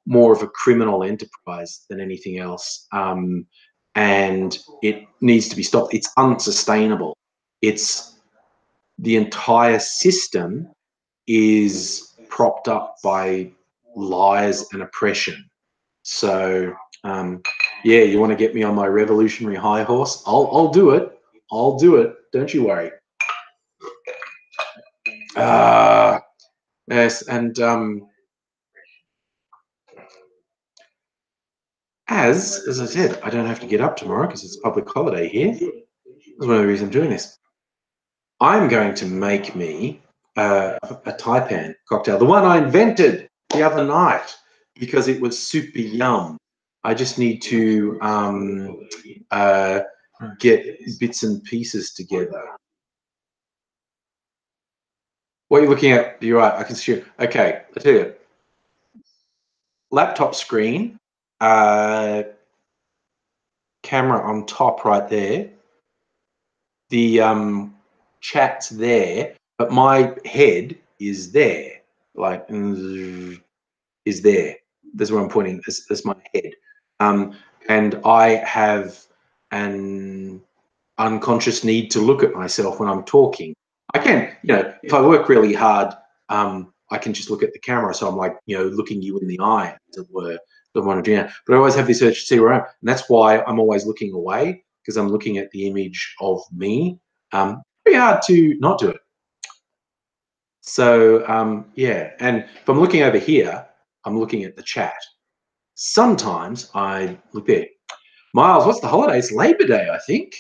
more of a criminal enterprise than anything else, and it needs to be stopped. It's unsustainable. It's the entire system is propped up by lies and oppression. So yeah, you want to get me on my revolutionary high horse? I'll do it. I'll do it. Don't you worry. Yes, and as I said, I don't have to get up tomorrow because it's a public holiday here. That's one of the reasons I'm doing this. I'm going to make me a taipan cocktail, the one I invented the other night because it was super yum. I just need to get bits and pieces together. What are you looking at? You're right. I can see. Okay, I'll tell you. Laptop screen, camera on top right there. The chat's there, but my head is there, like is there. That's where I'm pointing. That's my head, and I have an unconscious need to look at myself when I'm talking. I can, if I work really hard, I can just look at the camera, so I'm like, looking you in the eye, as it were. Don't want to do that, but I always have this urge to see where I am, and that's why I'm always looking away, because I'm looking at the image of me. Very hard to not do it. So yeah, and if I'm looking over here, I'm looking at the chat. Sometimes I look there. Miles, what's the holiday? It's Labor Day, I think.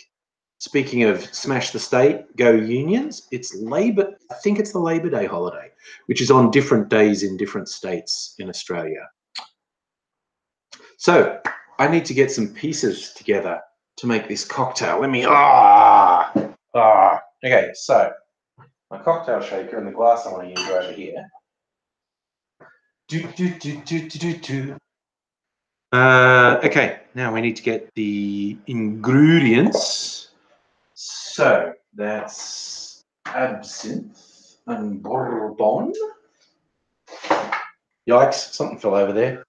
Speaking of smash the state, go unions, it's Labor. I think it's the Labor Day holiday, which is on different days in different states in Australia. So I need to get some pieces together to make this cocktail. Let me. Okay, so my cocktail shaker and the glass I want to use are over here. Okay, now we need to get the ingredients. So that's absinthe and bourbon. Yikes, something fell over there.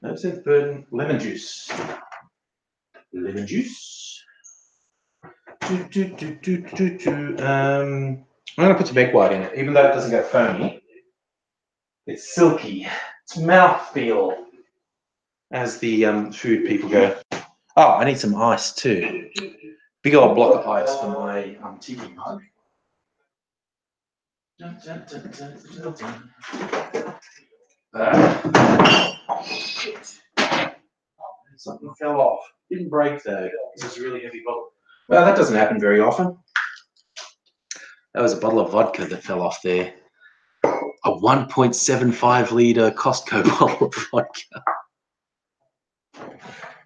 Absinthe, bourbon, lemon juice. Lemon juice. I'm going to put some egg white in it, even though it doesn't get foamy. It's silky. It's mouthfeel, as the food people go. Oh, I need some ice too. Big old block of ice for my tiki mug. Oh, shit. Something fell off. Didn't break though. This is a really heavy bottle. Well, that doesn't happen very often. That was a bottle of vodka that fell off there. A 1.75 litre Costco bottle of vodka.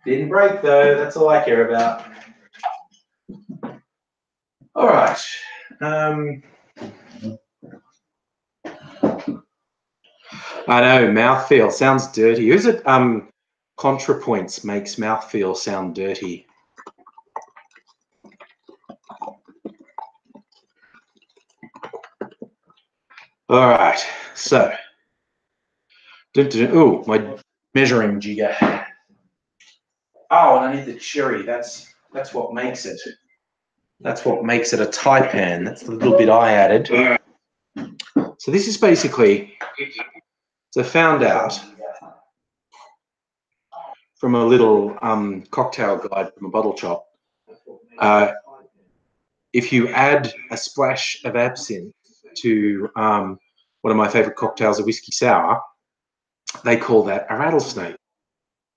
Didn't break though. That's all I care about. All right. I know, mouthfeel sounds dirty. Who's it? ContraPoints makes mouthfeel sound dirty. All right, so. Oh, my measuring jigger. Oh, and I need the cherry. That's what makes it. That's what makes it a taipan. That's the little bit I added. So this is basically, so I found out from a little cocktail guide from a bottle shop, if you add a splash of absinthe to one of my favorite cocktails, a whiskey sour, they call that a rattlesnake.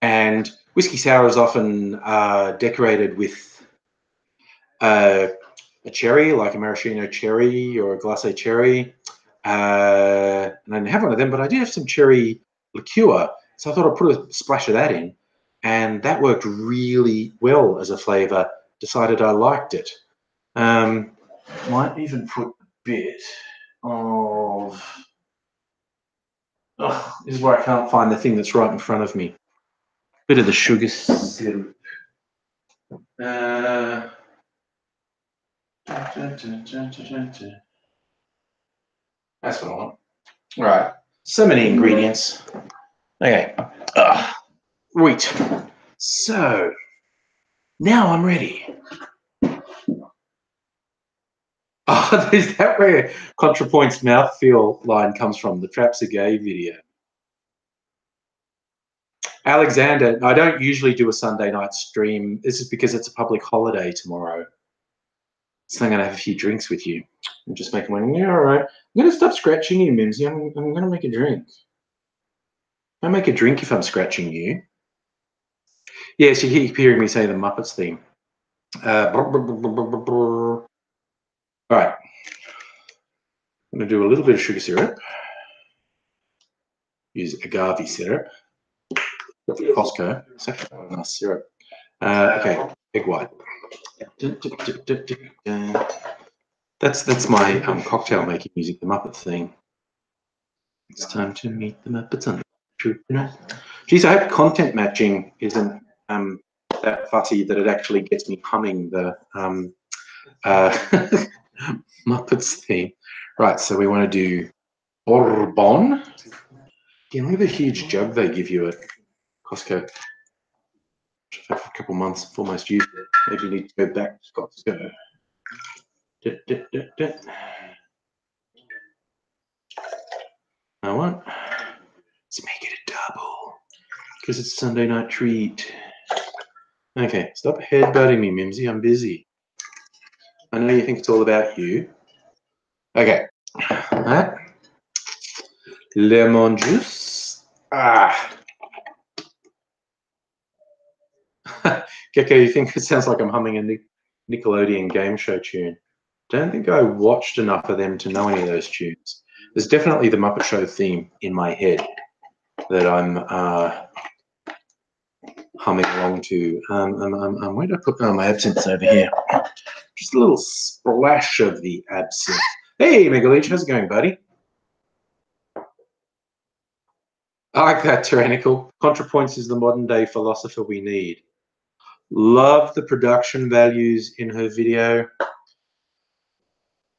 And whiskey sour is often decorated with a cherry, like a maraschino cherry or a glacé cherry. And I didn't have one of them, but I did have some cherry liqueur. So I thought I'd put a splash of that in. And that worked really well as a flavor. Decided I liked it. Might even put a bit of... Oh, this is where I can't find the thing that's right in front of me. Bit of the sugar syrup. That's what I want. All right. So many ingredients. Okay. Right. So now I'm ready. Oh, is that where ContraPoint's mouthfeel line comes from? The Traps Are Gay video. Alexander, I don't usually do a Sunday night stream. This is because it's a public holiday tomorrow. So I'm going to have a few drinks with you. I'm just making one. Yeah, all right. I'm going to stop scratching you, Mimsy. I'm going to make a drink. I make a drink if I'm scratching you. Yes, you keep hearing me say the Muppets theme. All right. I'm going to do a little bit of sugar syrup. Use agave syrup. Costco. It's actually a nice syrup. Okay, egg white. That's my cocktail making music, the Muppet theme. It's time to meet the Muppets on the truth. Geez, I hope content matching isn't that fussy that it actually gets me humming the Muppets theme. Right, so we want to do Bourbon. Yeah, look at the huge jug they give you at Costco. Which I've had for a couple of months, I've almost used it. Maybe you need to go back to Costco. I want. Let's make it a double because it's a Sunday night treat. Okay, stop headbutting me, Mimsy. I'm busy. I know you think it's all about you. Okay. That. Lemon juice. Gecko, you think it sounds like I'm humming a Nickelodeon game show tune? Don't think I watched enough of them to know any of those tunes. There's definitely the Muppet Show theme in my head that I'm humming along to. Where did I put my absinthe over here? Just a little splash of the absinthe. Hey, Megaleech, how's it going, buddy? I like that, Tyrannical. ContraPoints is the modern day philosopher we need. Love the production values in her video.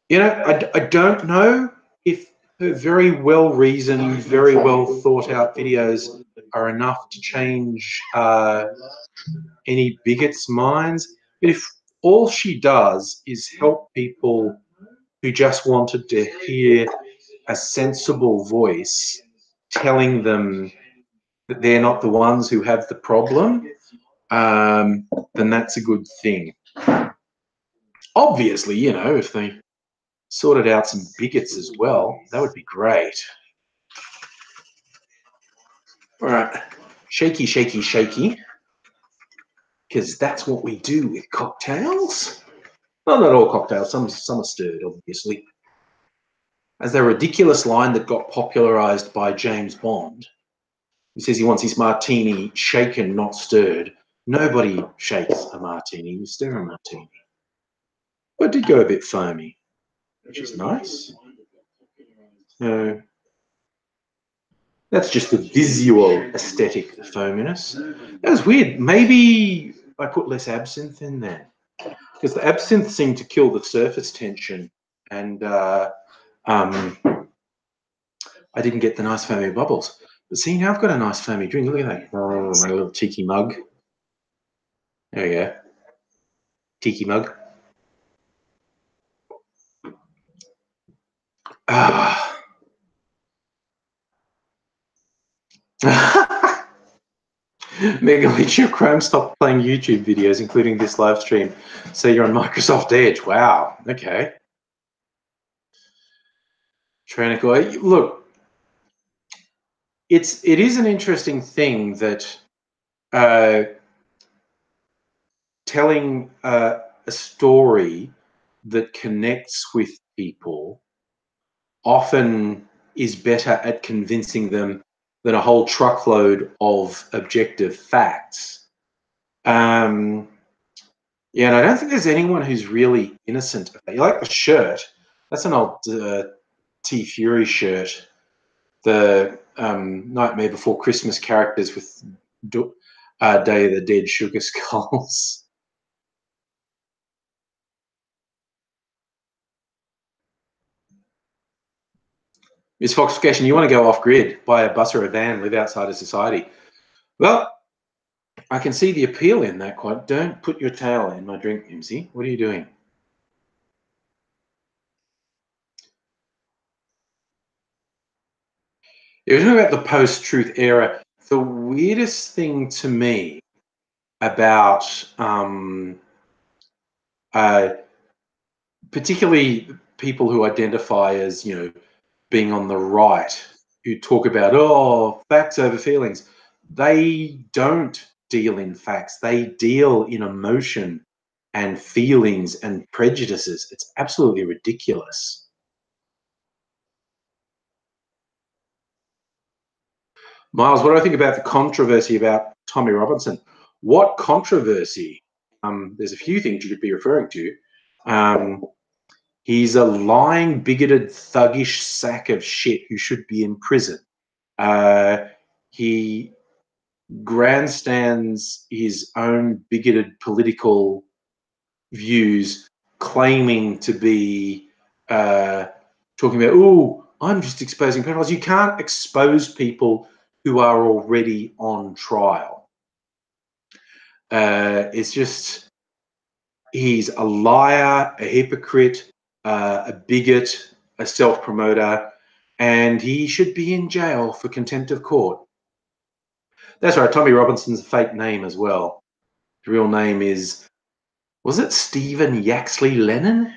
You know, I don't know if her very well-reasoned, very well-thought-out videos are enough to change any bigots' minds. But if all she does is help people who just wanted to hear a sensible voice telling them that they're not the ones who have the problem, then that's a good thing. Obviously, you know, if they sorted out some bigots as well, that would be great. All right, shaky, shaky, shaky, because that's what we do with cocktails. Well, not all cocktails, some are stirred, obviously. As the ridiculous line that got popularized by James Bond, he says he wants his martini shaken, not stirred. Nobody shakes a martini, you stir a martini. But it did go a bit foamy, which is nice. So that's just the visual aesthetic foaminess. That was weird. Maybe I put less absinthe in there, because the absinthe seemed to kill the surface tension, and I didn't get the nice foamy bubbles. But see, now I've got a nice foamy drink. Look at that. Oh, my little tiki mug. There we go. Tiki mug. Ah. Megalicia Chrome stopped playing YouTube videos, including this live stream. So you're on Microsoft Edge. Wow. Okay. Tranico. Look, it is an interesting thing that telling a story that connects with people often is better at convincing them than a whole truckload of objective facts. Yeah, and I don't think there's anyone who's really innocent of that. You like the shirt? That's an old T Fury shirt. The Nightmare Before Christmas characters with Day of the Dead sugar skulls. Miss Foxification, you want to go off grid, buy a bus or a van, live outside of society. Well, I can see the appeal in that quite. Don't put your tail in my drink, Mimsy. What are you doing? You're talking about the post-truth era. The weirdest thing to me about particularly people who identify as, being on the right, who talk about, facts over feelings. They don't deal in facts. They deal in emotion and feelings and prejudices. It's absolutely ridiculous. Miles, what do I think about the controversy about Tommy Robinson? What controversy? There's a few things you could be referring to. He's a lying, bigoted, thuggish sack of shit who should be in prison. He grandstands his own bigoted political views, claiming to be talking about, I'm just exposing pedophiles. You can't expose people who are already on trial. It's just, he's a liar, a hypocrite, a bigot, a self-promoter, and he should be in jail for contempt of court. That's right, Tommy Robinson's a fake name as well. His real name is, was it Stephen Yaxley Lennon?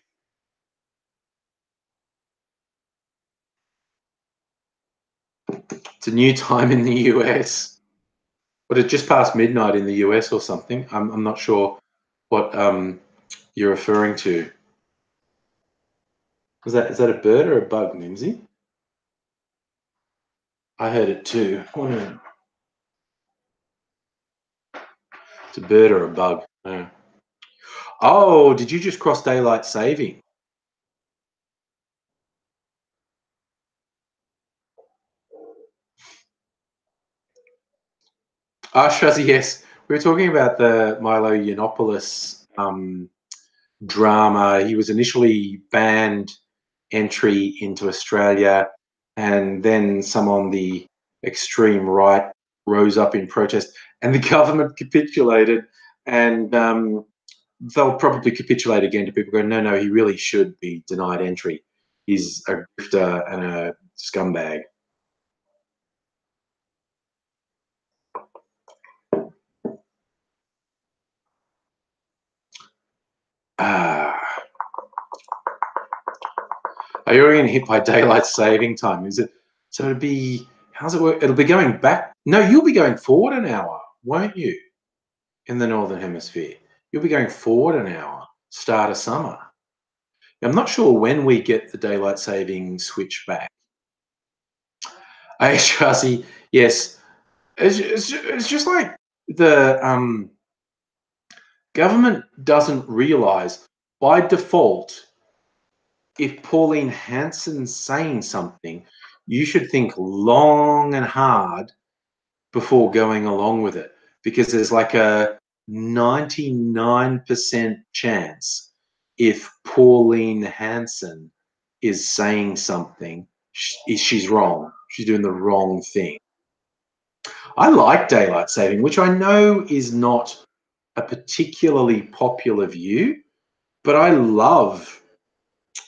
It's a new time in the US. But it's just past midnight in the US or something. I'm not sure what you're referring to. Is that a bird or a bug, Mimsy? I heard it too. It's a bird or a bug. No. Oh, did you just cross daylight saving? Shazzy, yes. We were talking about the Milo Yiannopoulos drama. He was initially banned entry into Australia, and then some on the extreme right rose up in protest, and the government capitulated, and they'll probably capitulate again to people going, no, he really should be denied entry. He's a grifter and a scumbag. Are you getting hit by daylight saving time? Is it so? It'll be, how's it work? It'll be going back. No, you'll be going forward an hour, won't you? In the northern hemisphere, you'll be going forward an hour. Start of summer. I'm not sure when we get the daylight saving switch back. Aussie, yes. It's just like the government doesn't realise by default, if Pauline Hanson's saying something, you should think long and hard before going along with it, because there's like a 99% chance if Pauline Hanson is saying something, she's wrong. She's doing the wrong thing. I like daylight saving, which I know is not a particularly popular view, but I love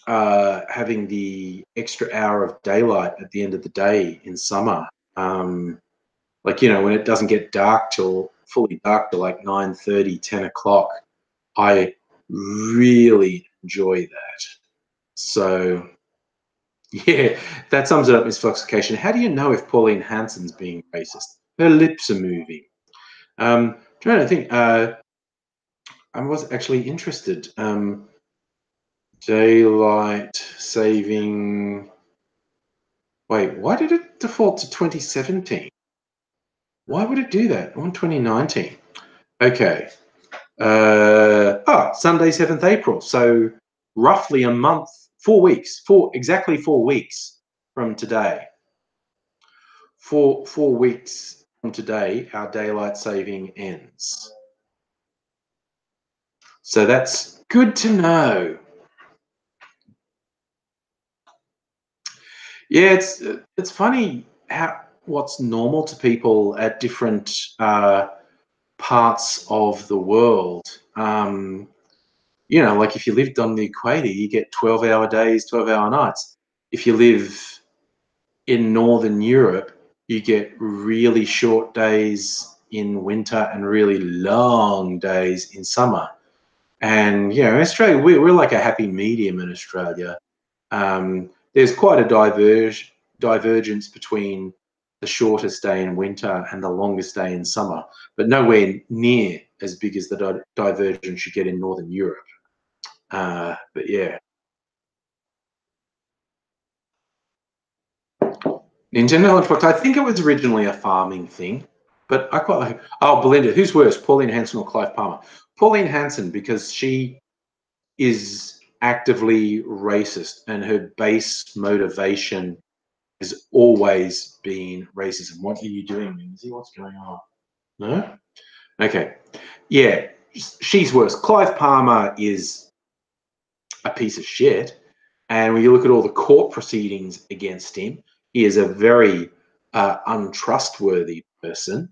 having the extra hour of daylight at the end of the day in summer. Like, you know, when it doesn't get dark till fully dark till like 9:30, 10 o'clock, I really enjoy that. So, yeah, that sums it up, Miss Foxification. How do you know if Pauline Hanson's being racist? Her lips are moving. Trying to think. I was actually interested. Daylight saving. Wait, why did it default to 2017? Why would it do that on 2019? Okay. Sunday, 7th April. So roughly a month, 4 weeks, exactly 4 weeks from today. 4 weeks from today, our daylight saving ends. So that's good to know. Yeah, it's funny how what's normal to people at different parts of the world. You know, like if you lived on the equator, you get 12-hour days, 12-hour nights. If you live in Northern Europe, you get really short days in winter and really long days in summer. And, you know, in Australia, we're like a happy medium in Australia. There's quite a divergence between the shortest day in winter and the longest day in summer, but nowhere near as big as the divergence you get in Northern Europe. But yeah. Nintendo Lunchbox, I think it was originally a farming thing, but I quite like it. Oh, Belinda, who's worse, Pauline Hanson or Clive Palmer? Pauline Hanson, because she is actively racist and her base motivation has always been racism. What are you doing, Lindsay? What's going on? No? Okay. Yeah, she's worse. Clive Palmer is a piece of shit. And when you look at all the court proceedings against him, he is a very untrustworthy person.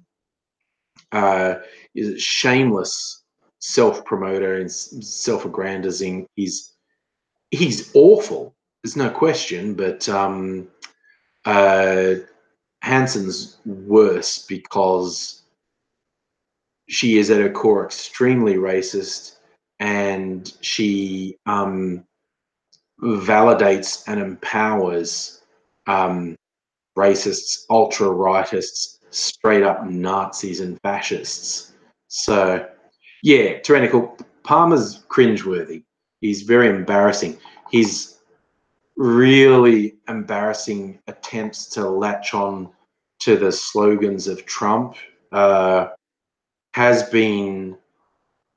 Is a shameless self-promoter and self-aggrandizing. He's awful. There's no question, but Hanson's worse because she is at her core extremely racist, and she validates and empowers racists, ultra-rightists, straight-up Nazis and fascists. So, yeah, tyrannical. Palmer's cringeworthy. He's very embarrassing. His really embarrassing attempts to latch on to the slogans of Trump has been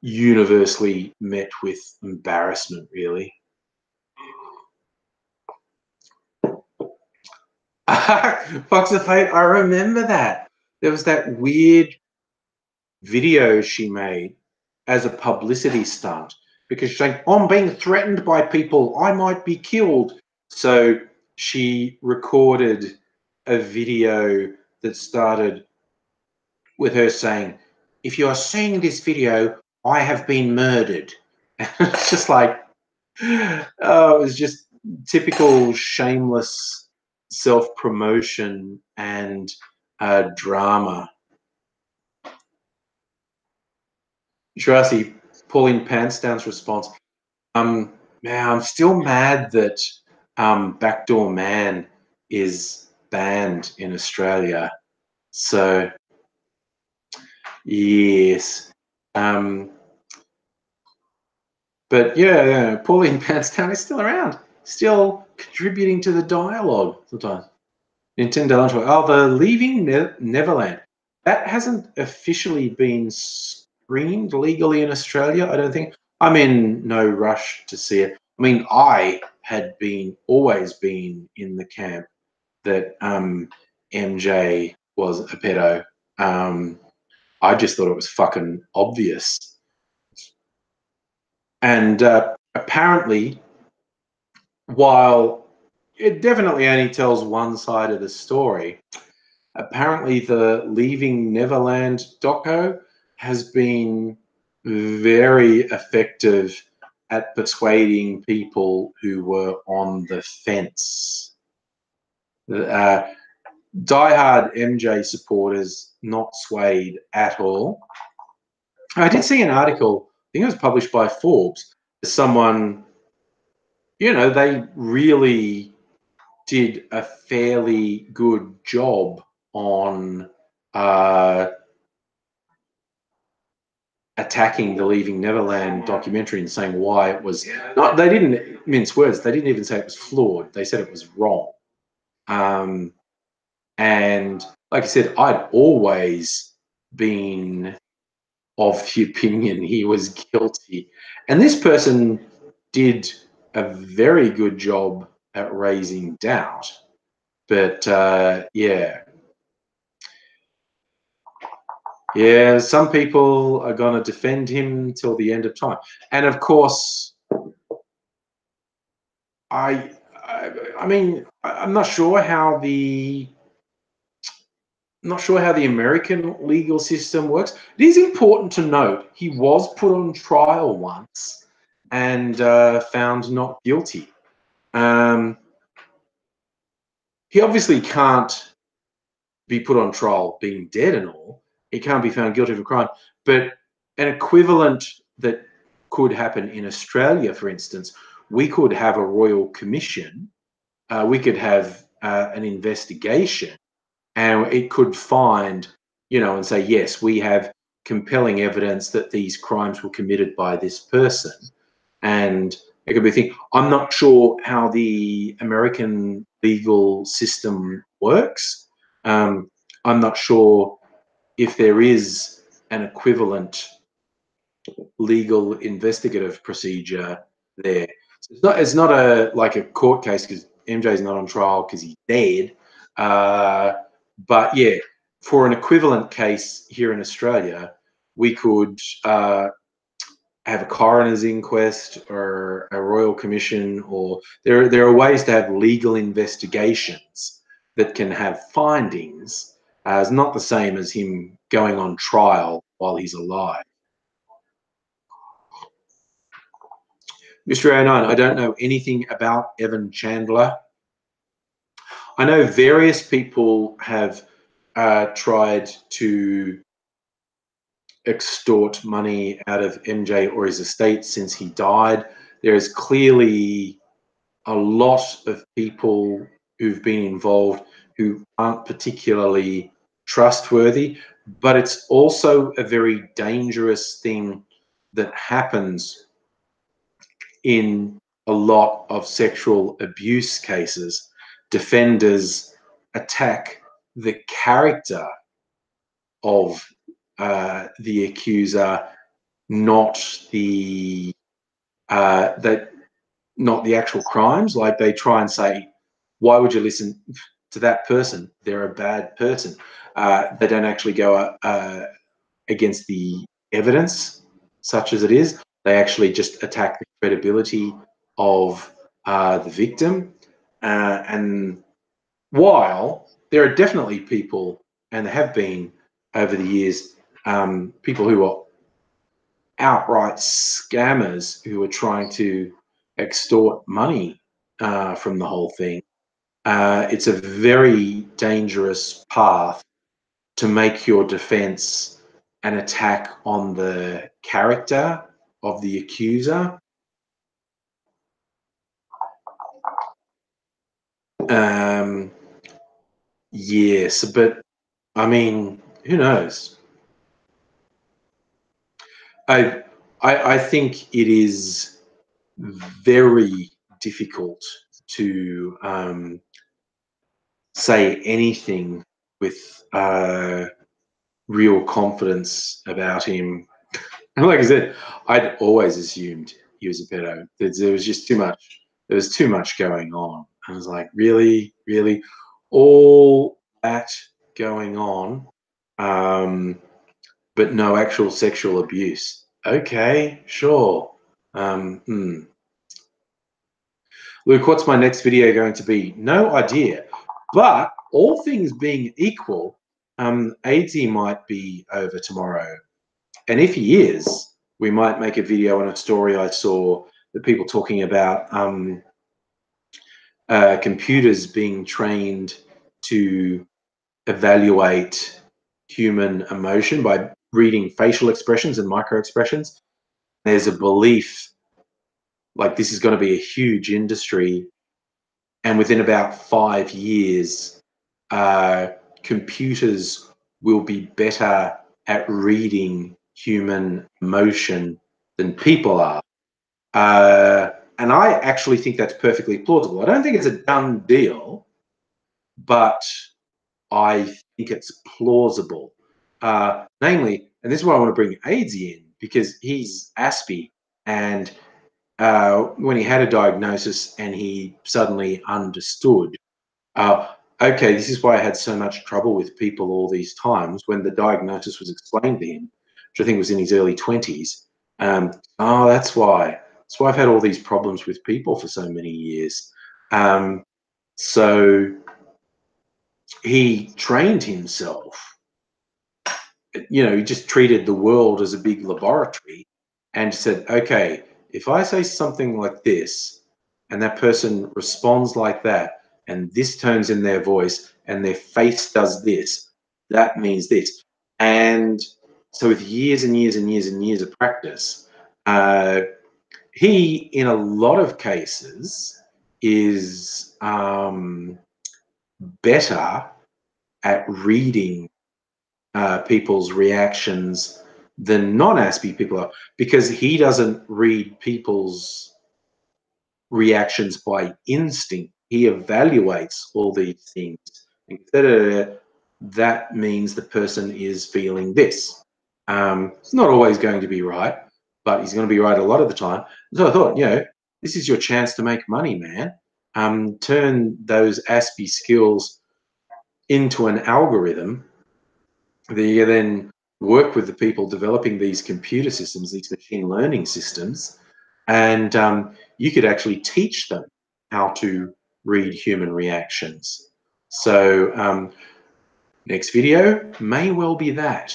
universally met with embarrassment, really. Fox of Fate, I remember that. There was that weird video she made as a publicity stunt because she's saying, I'm being threatened by people, I might be killed. So she recorded a video that started with her saying, if you are seeing this video, I have been murdered. And it's just like, oh, it was just typical shameless self-promotion and drama. Jurassic, Pauline Pantsdown's response. Man, I'm still mad that Backdoor Man is banned in Australia. So, yes. But yeah, Pauline Pantsdown is still around, still contributing to the dialogue sometimes. Nintendo Lunchbox. Oh, the Leaving Neverland. That hasn't officially been screened legally in Australia, I don't think. I'm in no rush to see it. I mean, I had always been in the camp that MJ was a pedo. I just thought it was fucking obvious. And apparently, while it definitely only tells one side of the story, apparently the Leaving Neverland doco has been very effective at persuading people who were on the fence. Diehard MJ supporters not swayed at all. I did see an article, I think it was published by Forbes. Someone, they really did a fairly good job on attacking the Leaving Neverland documentary and saying why it was not. They didn't mince words. They didn't even say it was flawed. They said it was wrong. And like I said, I'd always been of the opinion he was guilty. And this person did a very good job at raising doubt. But yeah, some people are going to defend him till the end of time. And of course, I mean, I'm not sure how the American legal system works. It is important to note he was put on trial once and found not guilty. He obviously can't be put on trial being dead and all. He can't be found guilty of a crime. But an equivalent that could happen in Australia, for instance, we could have a royal commission. We could have an investigation, and it could find, and say, yes, we have compelling evidence that these crimes were committed by this person. And it could be thinking, I'm not sure how the American legal system works. I'm not sure if there is an equivalent legal investigative procedure there. So it's not like a court case because MJ's not on trial because he's dead. But yeah, for an equivalent case here in Australia, we could have a coroner's inquest or a royal commission, or there are ways to have legal investigations that can have findings. It's not the same as him going on trial while he's alive. Mr. 09, I don't know anything about Evan Chandler. I know various people have tried to extort money out of MJ or his estate since he died. There is clearly a lot of people who've been involved who aren't particularly trustworthy, but it's also a very dangerous thing that happens in a lot of sexual abuse cases. Defenders attack the character of the accuser, not the not the actual crimes. Like they try and say, why would you listen to that person? They're a bad person. They don't actually go against the evidence, such as it is. They actually just attack the credibility of the victim. And while there are definitely people, and there have been over the years, people who are outright scammers who are trying to extort money from the whole thing. It's a very dangerous path to make your defense an attack on the character of the accuser. Yes, but I mean, who knows? I think it is very difficult to say anything with real confidence about him. And like I said, I'd always assumed he was a pedo. There was just too much. There was too much going on. I was like, really, really, all that going on, but no actual sexual abuse. Okay, sure. Hmm. Luke, what's my next video going to be? No idea. But all things being equal, AZ might be over tomorrow. And if he is, we might make a video on a story I saw that people talking about computers being trained to evaluate human emotion by reading facial expressions and micro expressions. There's a belief like this is going to be a huge industry, and within about 5 years, computers will be better at reading human emotion than people are. And I actually think that's perfectly plausible. I don't think it's a done deal, but I think it's plausible. Namely, and this is why I want to bring AIDS in, because he's Aspie, and when he had a diagnosis and he suddenly understood, okay, this is why I had so much trouble with people all these times when the diagnosis was explained to him, which I think was in his early 20s. Oh, that's why. That's why I've had all these problems with people for so many years. So he trained himself. He just treated the world as a big laboratory and said, okay, if I say something like this and that person responds like that and this turns in their voice and their face does this, that means this. And so with years and years and years and years of practice, he, in a lot of cases, is better at reading people's reactions than non-Aspie people are, because he doesn't read people's reactions by instinct. He evaluates all these things. That means the person is feeling this. It's not always going to be right, but he's going to be right a lot of the time. So I thought, this is your chance to make money, man. Turn those Aspie skills into an algorithm that you then work with the people developing these computer systems, these machine learning systems, and you could actually teach them how to read human reactions. So next video may well be that.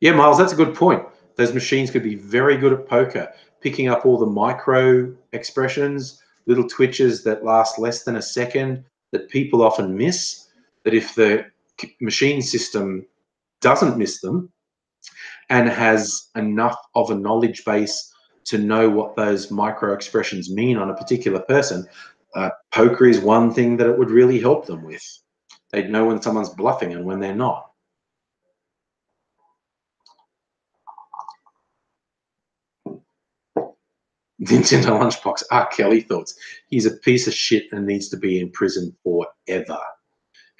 Yeah, Miles, that's a good point. Those machines could be very good at poker, picking up all the micro expressions, little twitches that last less than a second that people often miss, that if the machine system doesn't miss them and has enough of a knowledge base to know what those micro expressions mean on a particular person, poker is one thing that it would really help them with. They'd know when someone's bluffing and when they're not. Nintendo Lunchbox. Kelly thoughts. He's a piece of shit and needs to be in prison forever.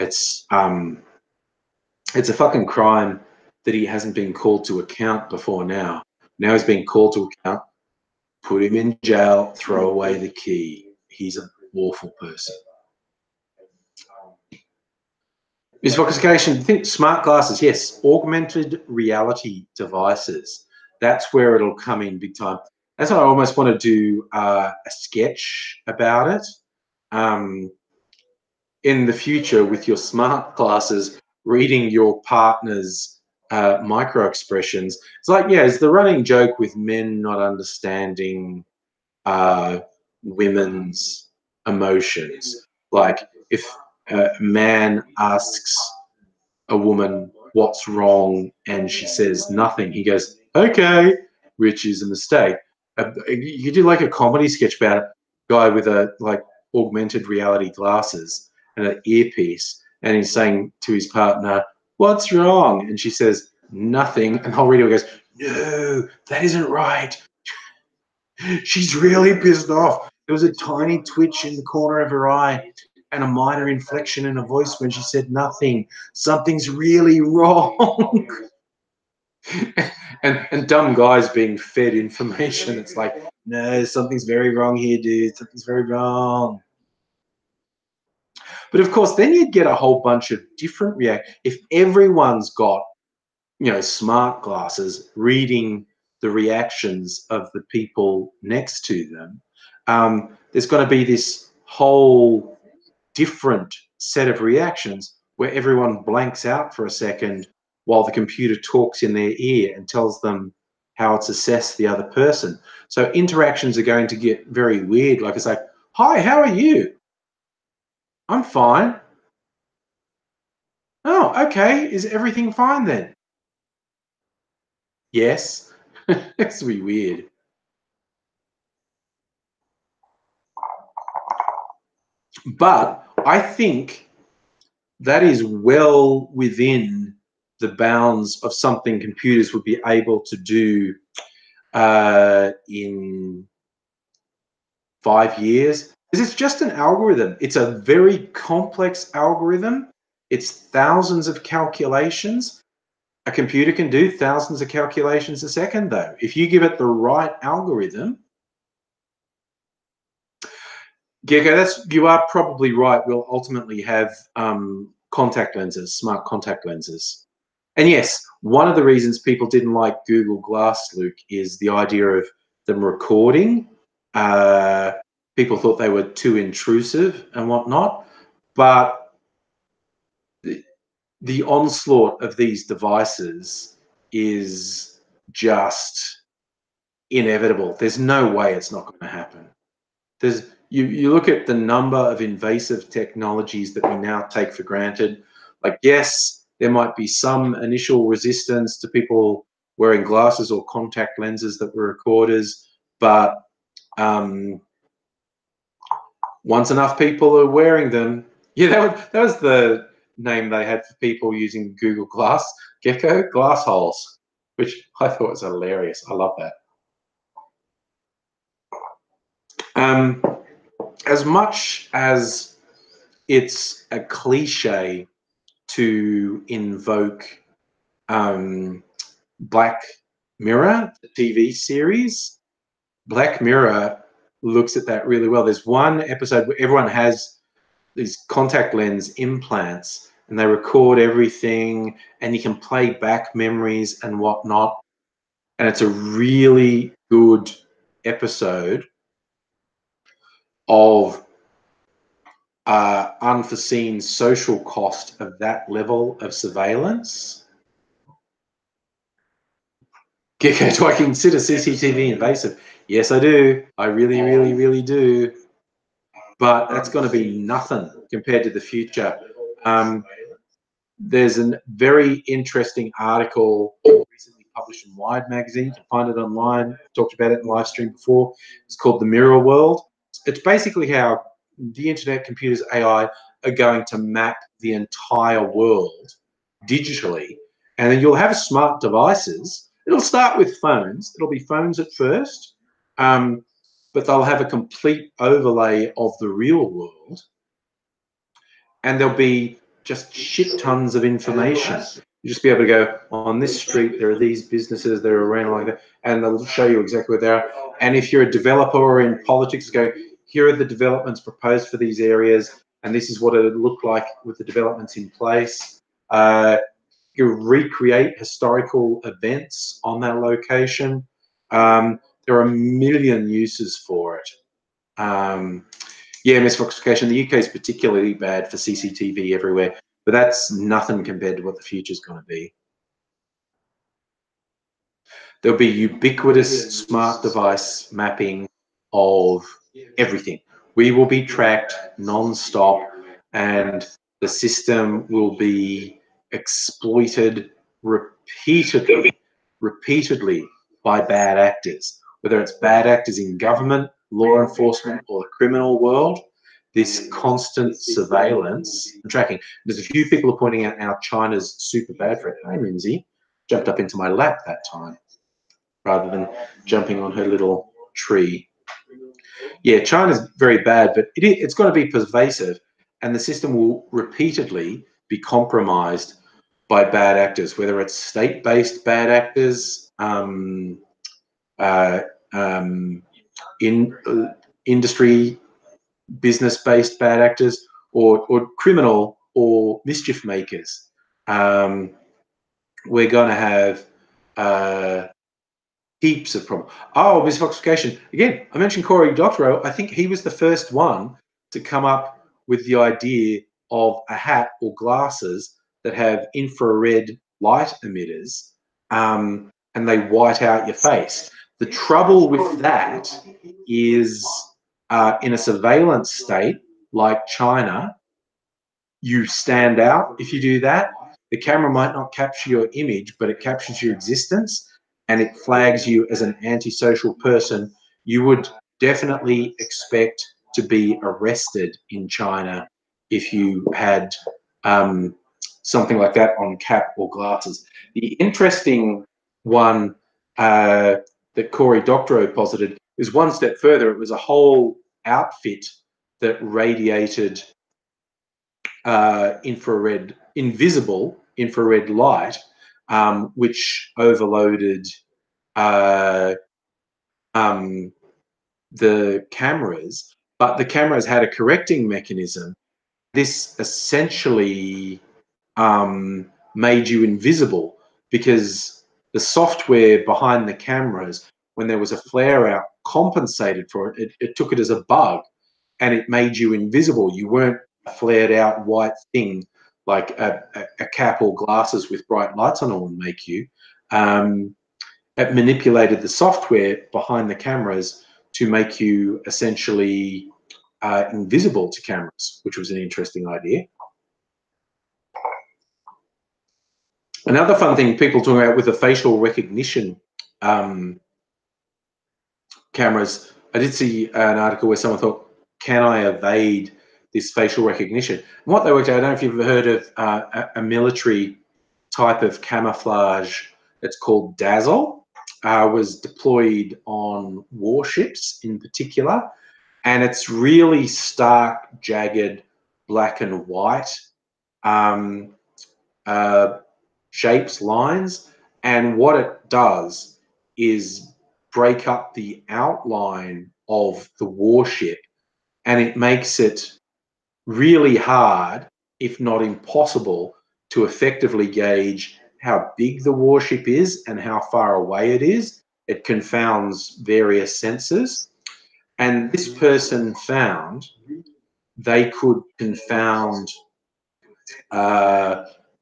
It's a fucking crime that he hasn't been called to account before now. Now he's being called to account. Put him in jail, throw away the key. He's an awful person. Misfocation, think smart glasses, yes. Augmented reality devices. That's where it'll come in big time. That's why I almost want to do a sketch about it. In the future, with your smart glasses, reading your partner's micro expressions. It's like, it's the running joke with men not understanding women's emotions. Like if a man asks a woman what's wrong and she says nothing, he goes, okay, which is a mistake. You do like a comedy sketch about a guy with a augmented reality glasses and an earpiece, and he's saying to his partner, what's wrong? And she says nothing, and the whole radio goes, no, that isn't right. She's really pissed off. There was a tiny twitch in the corner of her eye and a minor inflection in her voice when she said nothing. Something's really wrong. and dumb guys being fed information. It's like, no, something's very wrong here, dude. Something's very wrong. But of course, then you'd get a whole bunch of different react. If everyone's got, smart glasses reading the reactions of the people next to them, there's going to be this whole different set of reactions where everyone blanks out for a second while the computer talks in their ear and tells them how it's assessed the other person. So interactions are going to get very weird. Like, it's like, hi, how are you? I'm fine. Oh, okay. Is everything fine then? Yes. It's be weird. But I think that is well within the bounds of something computers would be able to do in 5 years. Because it's just an algorithm. It's a very complex algorithm. It's thousands of calculations. A computer can do thousands of calculations a second, though. If you give it the right algorithm, Gecko, you are probably right. We'll ultimately have contact lenses, smart contact lenses. And yes, one of the reasons people didn't like Google Glass, Luke, is the idea of them recording. People thought they were too intrusive and whatnot. But the onslaught of these devices is just inevitable. There's no way it's not going to happen. You look at the number of invasive technologies that we now take for granted. Like, yes, there might be some initial resistance to people wearing glasses or contact lenses that were recorders, but once enough people are wearing them, yeah, that was the name they had for people using Google Glass, Gecko, glass holes, which I thought was hilarious. I love that. As much as it's a cliche to invoke Black Mirror, the TV series, Black Mirror looks at that really well. There's one episode where everyone has these contact lens implants and they record everything and you can play back memories and whatnot. And it's a really good episode of unforeseen social cost of that level of surveillance. Gecko, do I consider CCTV invasive? Yes, I do. I really, really, really do. But that's going to be nothing compared to the future. There's a very interesting article recently published in Wired magazine. You can find it online. I've talked about it in live stream before. It's called The Mirror World. It's basically how the internet, computers, AI are going to map the entire world digitally. And then you'll have smart devices. It'll start with phones. It'll be phones at first, but they'll have a complete overlay of the real world. And there'll be just shit tons of information. You just be able to go, on this street, there are these businesses that are around like that, and they'll show you exactly where they are. And if you're a developer or in politics, go, here are the developments proposed for these areas, and this is what it would look like with the developments in place. You recreate historical events on that location. There are a million uses for it. Yeah, misfoxification. The UK is particularly bad for CCTV everywhere, but that's nothing compared to what the future is going to be. There'll be ubiquitous smart device mapping of everything. We will be tracked non-stop, and the system will be exploited repeatedly by bad actors, whether it's bad actors in government, law enforcement, or the criminal world. This constant surveillance and tracking. There's a few people are pointing out how China's super bad for it. Hey, Lindsay, jumped up into my lap that time rather than jumping on her little tree. Yeah, China's very bad, but it's going to be pervasive, and the system will repeatedly be compromised by bad actors, whether it's state-based bad actors, industry, business-based bad actors, or criminal or mischief makers. We're going to have heaps of problems. Oh, misfoxification. Again, I mentioned Cory Doctorow. I think he was the first one to come up with the idea of a hat or glasses that have infrared light emitters, and they white out your face. The trouble with that is in a surveillance state like China, you stand out if you do that. The camera might not capture your image, but it captures your existence, and it flags you as an antisocial person. You would definitely expect to be arrested in China if you had something like that on cap or glasses. The interesting one that Cory Doctorow posited is one step further. It was a whole outfit that radiated invisible infrared light, which overloaded the cameras, but the cameras had a correcting mechanism. This essentially made you invisible because the software behind the cameras, when there was a flare out, compensated for it. It took it as a bug, and it made you invisible. You weren't a flared out white thing like a cap or glasses with bright lights on it would make you. It manipulated the software behind the cameras to make you essentially invisible to cameras, which was an interesting idea. Another fun thing people talking about with the facial recognition cameras, I did see an article where someone thought, can I evade this facial recognition? And what they worked out, I don't know if you've ever heard of a military type of camouflage that's called Dazzle, was deployed on warships in particular, and it's really stark, jagged, black and white shapes, lines, and what it does is break up the outline of the warship, and it makes it really hard, if not impossible, to effectively gauge how big the warship is and how far away it is. It confounds various sensors, and this person found they could confound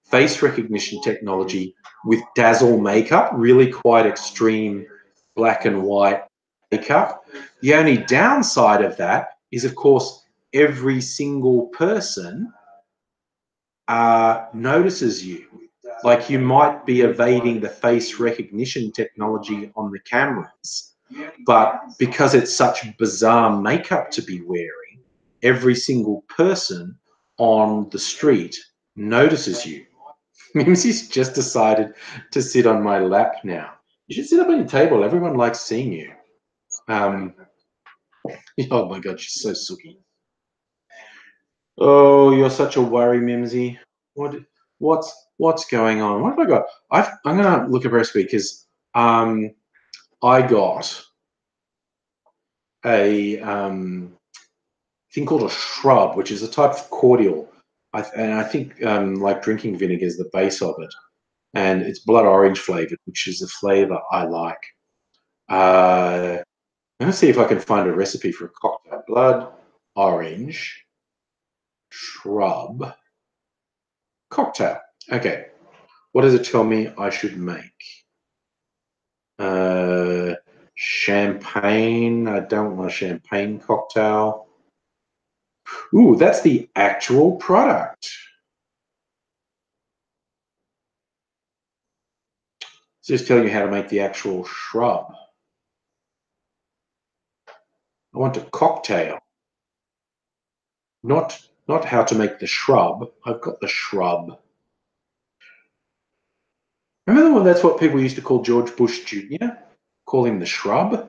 face recognition technology with Dazzle makeup, really quite extreme black and white makeup. The only downside of that is, of course, every single person notices you. Like, you might be evading the face recognition technology on the cameras, but because it's such bizarre makeup to be wearing, every single person on the street notices you. Mimsy's just decided to sit on my lap now. You should sit up on your table. Everyone likes seeing you. Oh my God, she's so sooky. Oh, you're such a worry, Mimsy. What's going on? What have I got? I'm gonna look at a recipe because I got a thing called a shrub, which is a type of cordial. And I think like drinking vinegar is the base of it, and it's blood orange flavored, which is a flavor I like. I'm gonna see if I can find a recipe for a cocktail. Blood orange shrub cocktail. Okay, what does it tell me I should make? Champagne. I don't want a champagne cocktail. Ooh, that's the actual product. It's just telling you how to make the actual shrub. I want a cocktail, not how to make the shrub. I've got the shrub. Remember when that's what people used to call George Bush Jr.? Call him the shrub?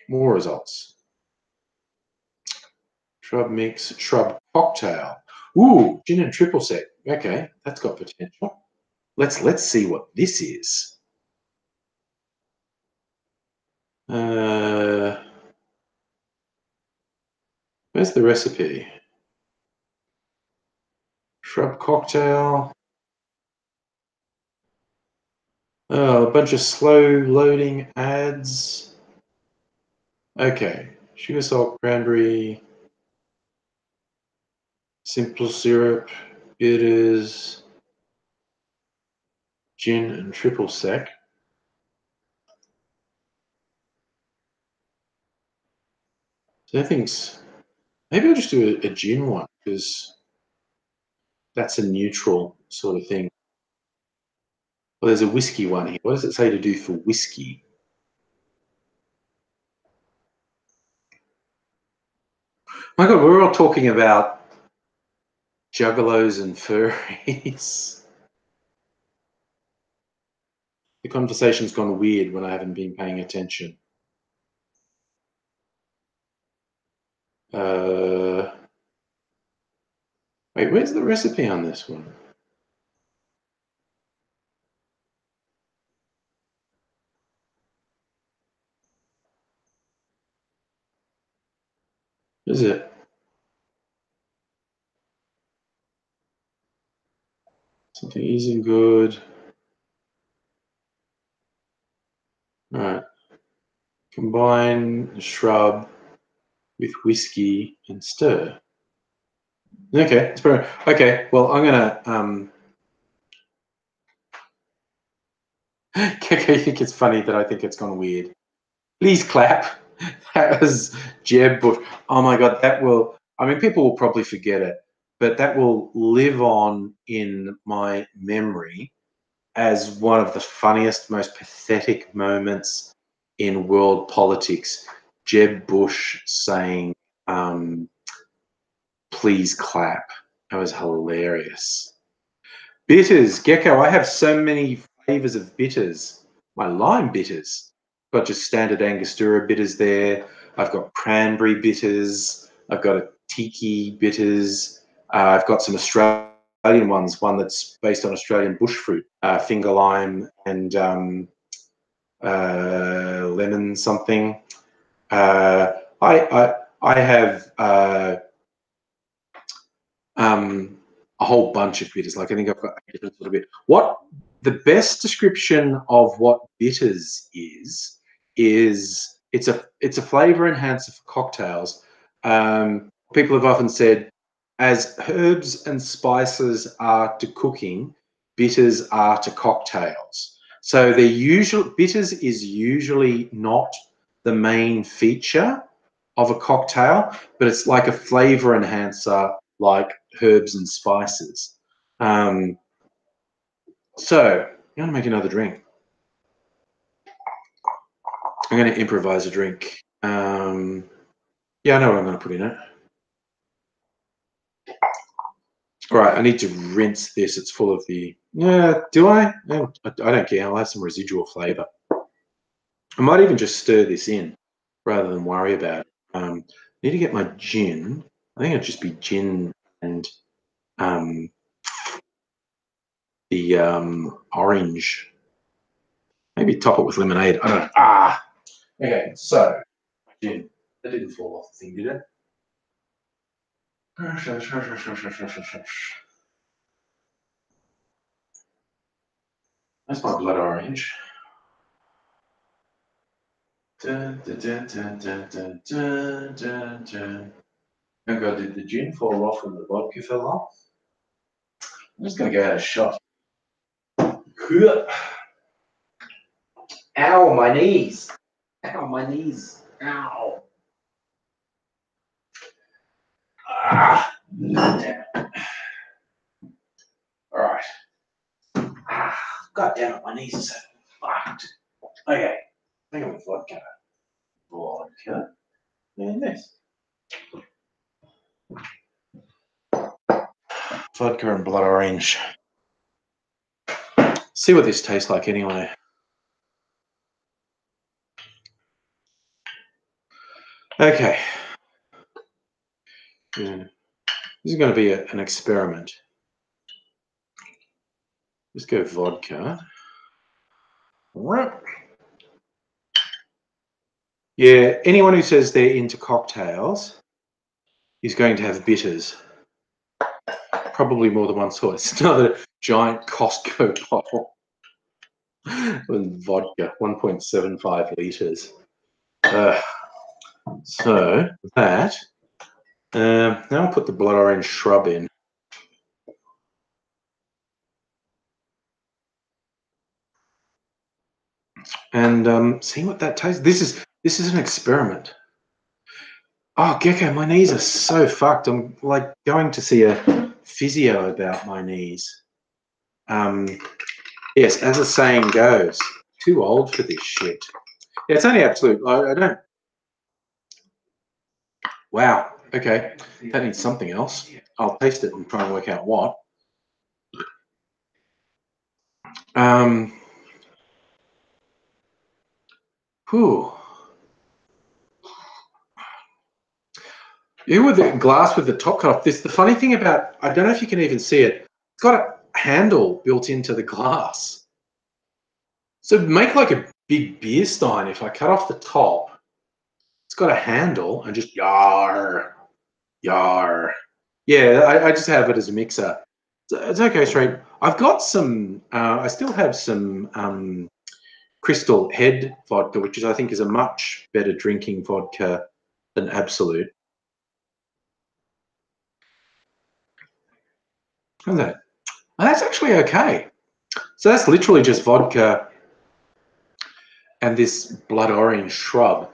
More results. Shrub mix, shrub cocktail. Ooh, gin and triple sec. Okay, that's got potential. Let's see what this is. Where's the recipe? Shrub cocktail. Oh, a bunch of slow loading ads. Okay, sugar, salt, cranberry, simple syrup, bitters, gin and triple sec. So I think maybe I'll just do a gin one because that's a neutral sort of thing. Well, there's a whiskey one here. What does it say to do for whiskey? My God, we're all talking about juggalos and furries. The conversation's gone weird when I haven't been paying attention. Wait, where's the recipe on this one? Is it? Something easy and good. All right. Combine the shrub with whiskey and stir. Okay, it's pretty, okay. Well, I'm gonna I think it's funny that I think it's gone weird. Please clap. That was Jeb Bush. Oh my God, that will. I mean, people will probably forget it, but that will live on in my memory as one of the funniest, most pathetic moments in world politics. Jeb Bush saying, "Please clap." That was hilarious. Bitters, Gecko. I have so many flavors of bitters. My lime bitters. Got just standard Angostura bitters there. I've got cranberry bitters. I've got a tiki bitters. I've got some Australian ones. One that's based on Australian bush fruit, finger lime and lemon something. Uh, I have a whole bunch of bitters. Like I think I've got a different little bit. What the best description of what bitters is it's a flavor enhancer for cocktails. People have often said, as herbs and spices are to cooking, bitters are to cocktails. So the usual bitters is usually not the main feature of a cocktail, but it's like a flavor enhancer, like herbs and spices. So I'm going to make another drink. I'm going to improvise a drink. Yeah, I know what I'm going to put in it. All right, I need to rinse this. It's full of the. Yeah, do I? I don't care. I'll have some residual flavor. I might even just stir this in rather than worry about it. Need to get my gin. I think it'd just be gin and the orange. Maybe top it with lemonade. I don't know. Okay, so gin. That didn't fall off the thing, did it? That's my blood orange. Dun, dun, dun, dun, dun, dun, dun, dun, dun. Oh God, did the gin fall off when the vodka fell off? I'm just going to go out a shot. Ow, my knees. Ow, my knees. Ow. God damn it. All right. God damn it, my knees are so fucked. Okay, I think I'm with vodka. Vodka. And this. Vodka and blood orange. See what this tastes like anyway. Okay. Yeah. This is going to be an experiment. Let's go vodka. Yeah, anyone who says they're into cocktails is going to have bitters. Probably more than one sort. It's another giant Costco bottle with vodka, 1.75 litres. So that, now I'll put the blood orange shrub in. And see what that tastes. This is an experiment. Oh, Gecko, my knees are so fucked. I'm like going to see a physio about my knees. Yes, as the saying goes, too old for this shit. Yeah, it's only absolute. I don't. Wow. Okay, that needs something else. I'll taste it and try and work out what. Whew. You with the glass with the top cut off. The funny thing about, I don't know if you can even see it. It's got a handle built into the glass. So make like a big beer stein. If I cut off the top, it's got a handle and just yar. Yeah, I just have it as a mixer. It's okay, straight. I've got some. I still have some Crystal Head vodka, which I think is a much better drinking vodka than Absolute. How's that? Oh, that's actually okay. So that's literally just vodka and this blood orange shrub.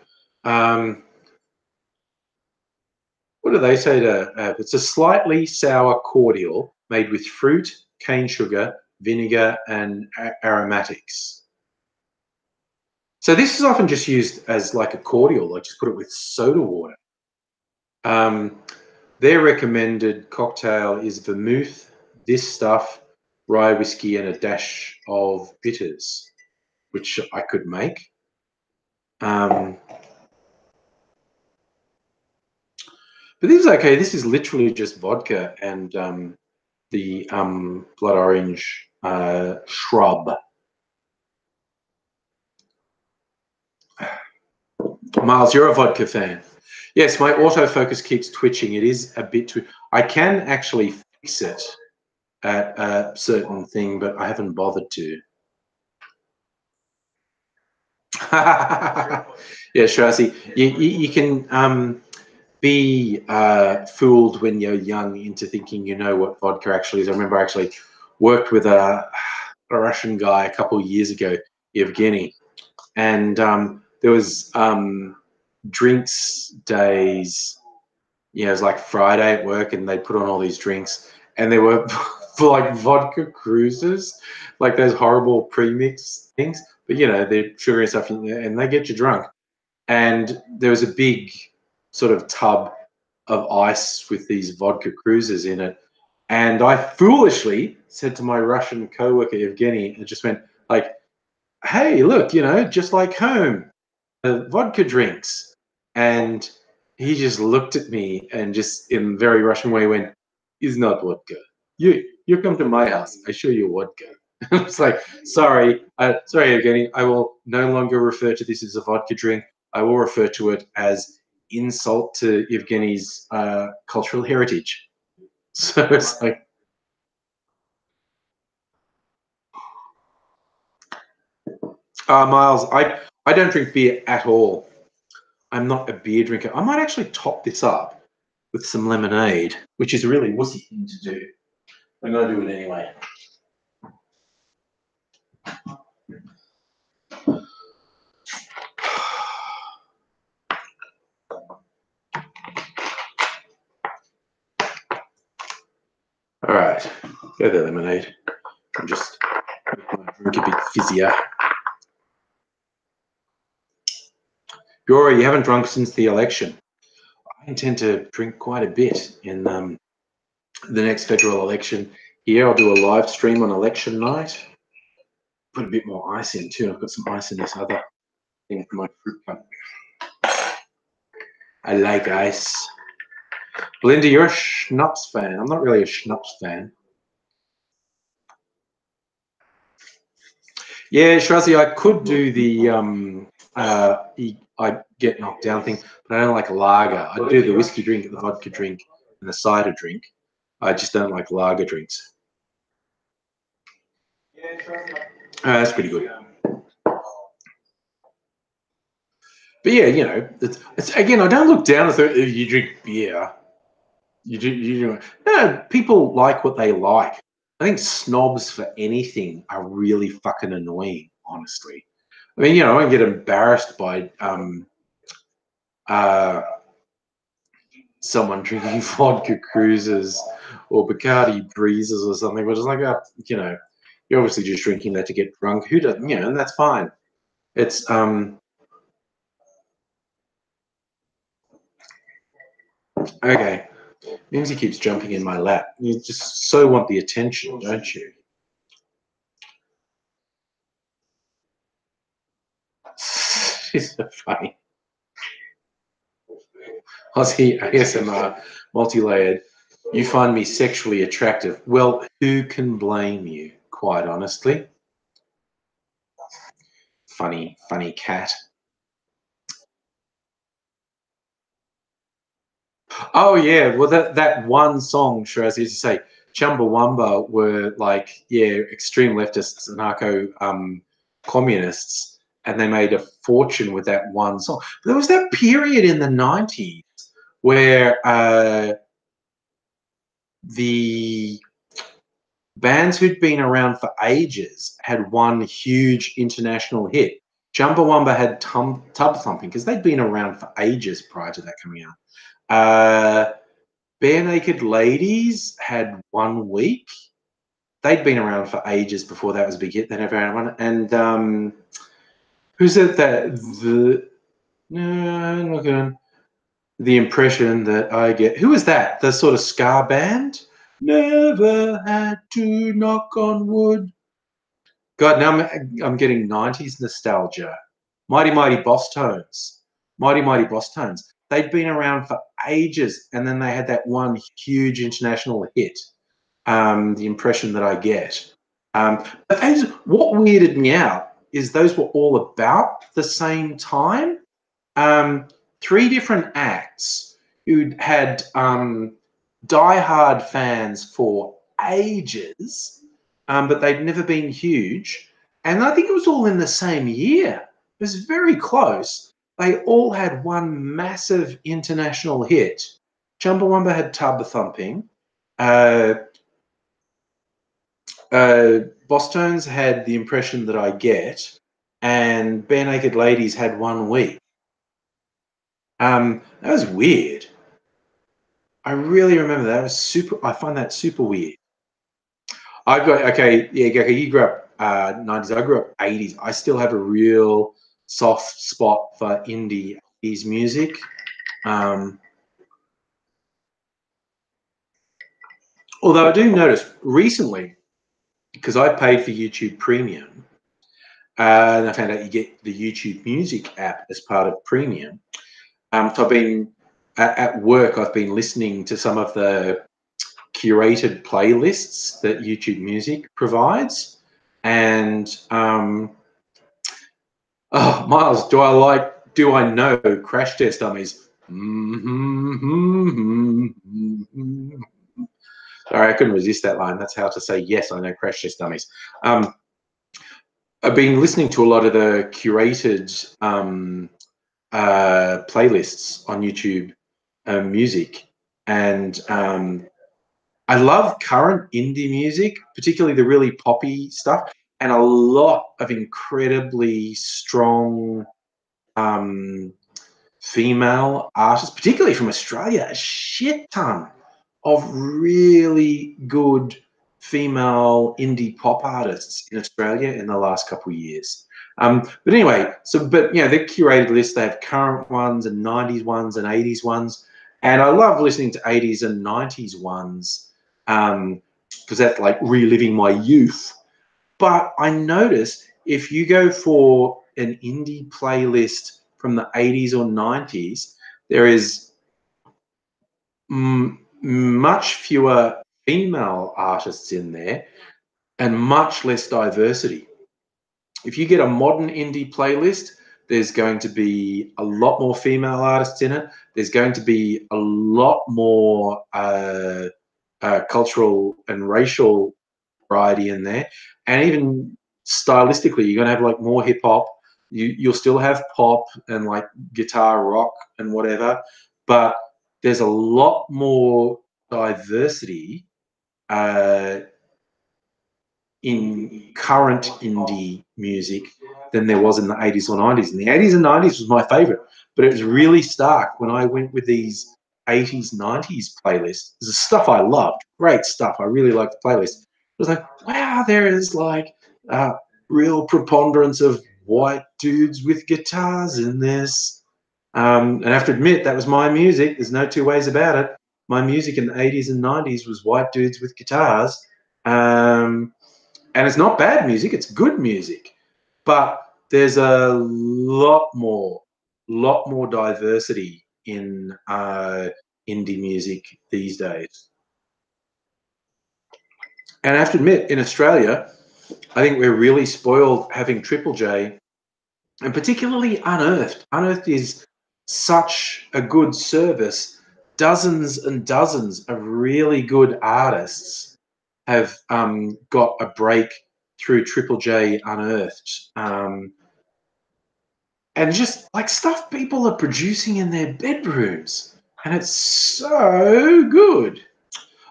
What do they say to have? It's a slightly sour cordial made with fruit, cane sugar, vinegar, and aromatics. So this is often just used as like a cordial, like just put it with soda water. Their recommended cocktail is vermouth, this stuff, rye whiskey, and a dash of bitters, which I could make. But this is okay. This is literally just vodka and the blood orange shrub. Miles, you're a vodka fan. Yes, my autofocus keeps twitching. It is a bit too. I can actually fix it at a certain thing, but I haven't bothered to. Yeah, sure. I see. You can be fooled when you're young into thinking you know what vodka actually is. I remember I actually worked with a Russian guy a couple of years ago, Evgeny, and there was drinks days. Yeah, it was like Friday at work, and they put on all these drinks, and they were for like vodka cruises, like those horrible premix things. But you know, they're sugar and stuff, and they get you drunk. And there was a big sort of tub of ice with these vodka cruisers in it. And I foolishly said to my Russian coworker Evgeny, and just went like, "Hey, look, you know, just like home, vodka drinks." And he just looked at me and just in a very Russian way went, "It's not vodka. You come to my house. I show you vodka." It's like, sorry, Evgeny. I will no longer refer to this as a vodka drink. I will refer to it as insult to Evgeny's cultural heritage. So it's like, Miles, I don't drink beer at all. I'm not a beer drinker. I might actually top this up with some lemonade, which is a really wussy thing to do. I'm going to do it anyway. All right, go there, lemonade. I'm just drink a bit fizzier. Gora, you haven't drunk since the election. I intend to drink quite a bit in the next federal election. Here, I'll do a live stream on election night. Put a bit more ice in too. I've got some ice in this other thing for my fruit cup. I like ice. Belinda, you're a schnapps fan. I'm not really a schnapps fan. Yeah, Shrazi, I could do the I get knocked down thing, but I don't like lager. I do the whiskey drink, the vodka drink, and the cider drink. I just don't like lager drinks. That's pretty good. But yeah, you know, it's again, I don't look down if you drink beer. No, people like what they like. I think snobs for anything are really fucking annoying, honestly. I mean, you know, I get embarrassed by someone drinking vodka cruises or Bacardi breezes or something, which is like, you know, you're obviously just drinking that to get drunk. Who doesn't, you know, and that's fine. It's okay. Mimsy keeps jumping in my lap. You just so want the attention, don't you? She's so funny. Aussie ASMR, multi-layered. You find me sexually attractive. Well, who can blame you, quite honestly? Funny, funny cat. Oh yeah, well that one song, Shiraz used to say, Chumbawamba were like, yeah, extreme leftists, anarcho communists, and they made a fortune with that one song. But there was that period in the 90s where the bands who'd been around for ages had one huge international hit. Chumbawamba had Tub Thumping because they'd been around for ages prior to that coming out. Bare Naked Ladies had 1 week. They'd been around for ages before that was a big hit. They never had one. And who's it that no, not good. The impression that I get. Who is that? The sort of ska band? Never had to knock on wood. God, now I'm getting 90s nostalgia. Mighty Mighty Boss Tones. Mighty Mighty Boss Tones. They'd been around for ages, and then they had that one huge international hit. The impression that I get. But what weirded me out is those were all about the same time. 3 different acts who'd had diehard fans for ages, but they'd never been huge. And I think it was all in the same year. It was very close. They all had one massive international hit. Chumbawamba had Tub Thumping. Boss Tones had The Impression That I Get, and Bare Naked Ladies had 1 week. That was weird. I really remember that. It was super. I find that super weird. I got okay. Yeah, okay. You grew up 90s. I grew up 80s. I still have a real soft spot for indie 80s music. Although I do notice recently, because I paid for YouTube Premium, and I found out you get the YouTube Music app as part of Premium. So I've been at work. I've been listening to some of the curated playlists that YouTube Music provides, and oh, Miles, do I know Crash Test Dummies? Sorry, I couldn't resist that line. That's how to say yes, I know Crash Test Dummies. I've been listening to a lot of the curated playlists on YouTube Music, and I love current indie music, particularly the really poppy stuff, and a lot of incredibly strong female artists, particularly from Australia. A shit ton of really good female indie pop artists in Australia in the last couple of years. But anyway, but you know, they're curated lists. They have current ones and 90s ones and 80s ones. And I love listening to 80s and 90s ones because that's like reliving my youth. But I notice if you go for an indie playlist from the 80s or 90s, there is much fewer female artists in there and much less diversity. If you get a modern indie playlist, there's going to be a lot more female artists in it. There's going to be a lot more cultural and racial variety in there, and even stylistically, you're going to have like more hip hop. You'll still have pop and like guitar rock and whatever, but there's a lot more diversity in current indie music than there was in the 80s or 90s. And the 80s and 90s was my favorite, but it was really stark when I went with these 80s, 90s playlists. There's stuff I loved, great stuff. I really liked the playlist. It was like, wow, there is like real preponderance of white dudes with guitars in this. And I have to admit, that was my music. There's no two ways about it. My music in the 80s and 90s was white dudes with guitars. And it's not bad music, it's good music, but there's a lot more diversity in indie music these days. And I have to admit, in Australia, I think we're really spoiled having Triple J, and particularly Unearthed. Unearthed is such a good service. Dozens and dozens of really good artists have got a break through Triple J Unearthed. And just like stuff people are producing in their bedrooms. And it's so good.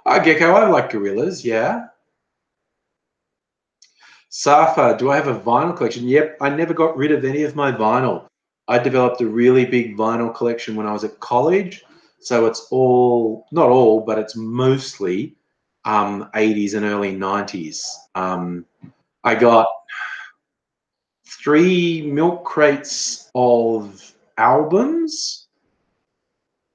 Gecko, I like gorillas, yeah. Safa, do I have a vinyl collection? Yep, I never got rid of any of my vinyl. I developed a really big vinyl collection when I was at college. So it's all, not all, but it's mostly 80s and early 90s. I got 3 milk crates of albums.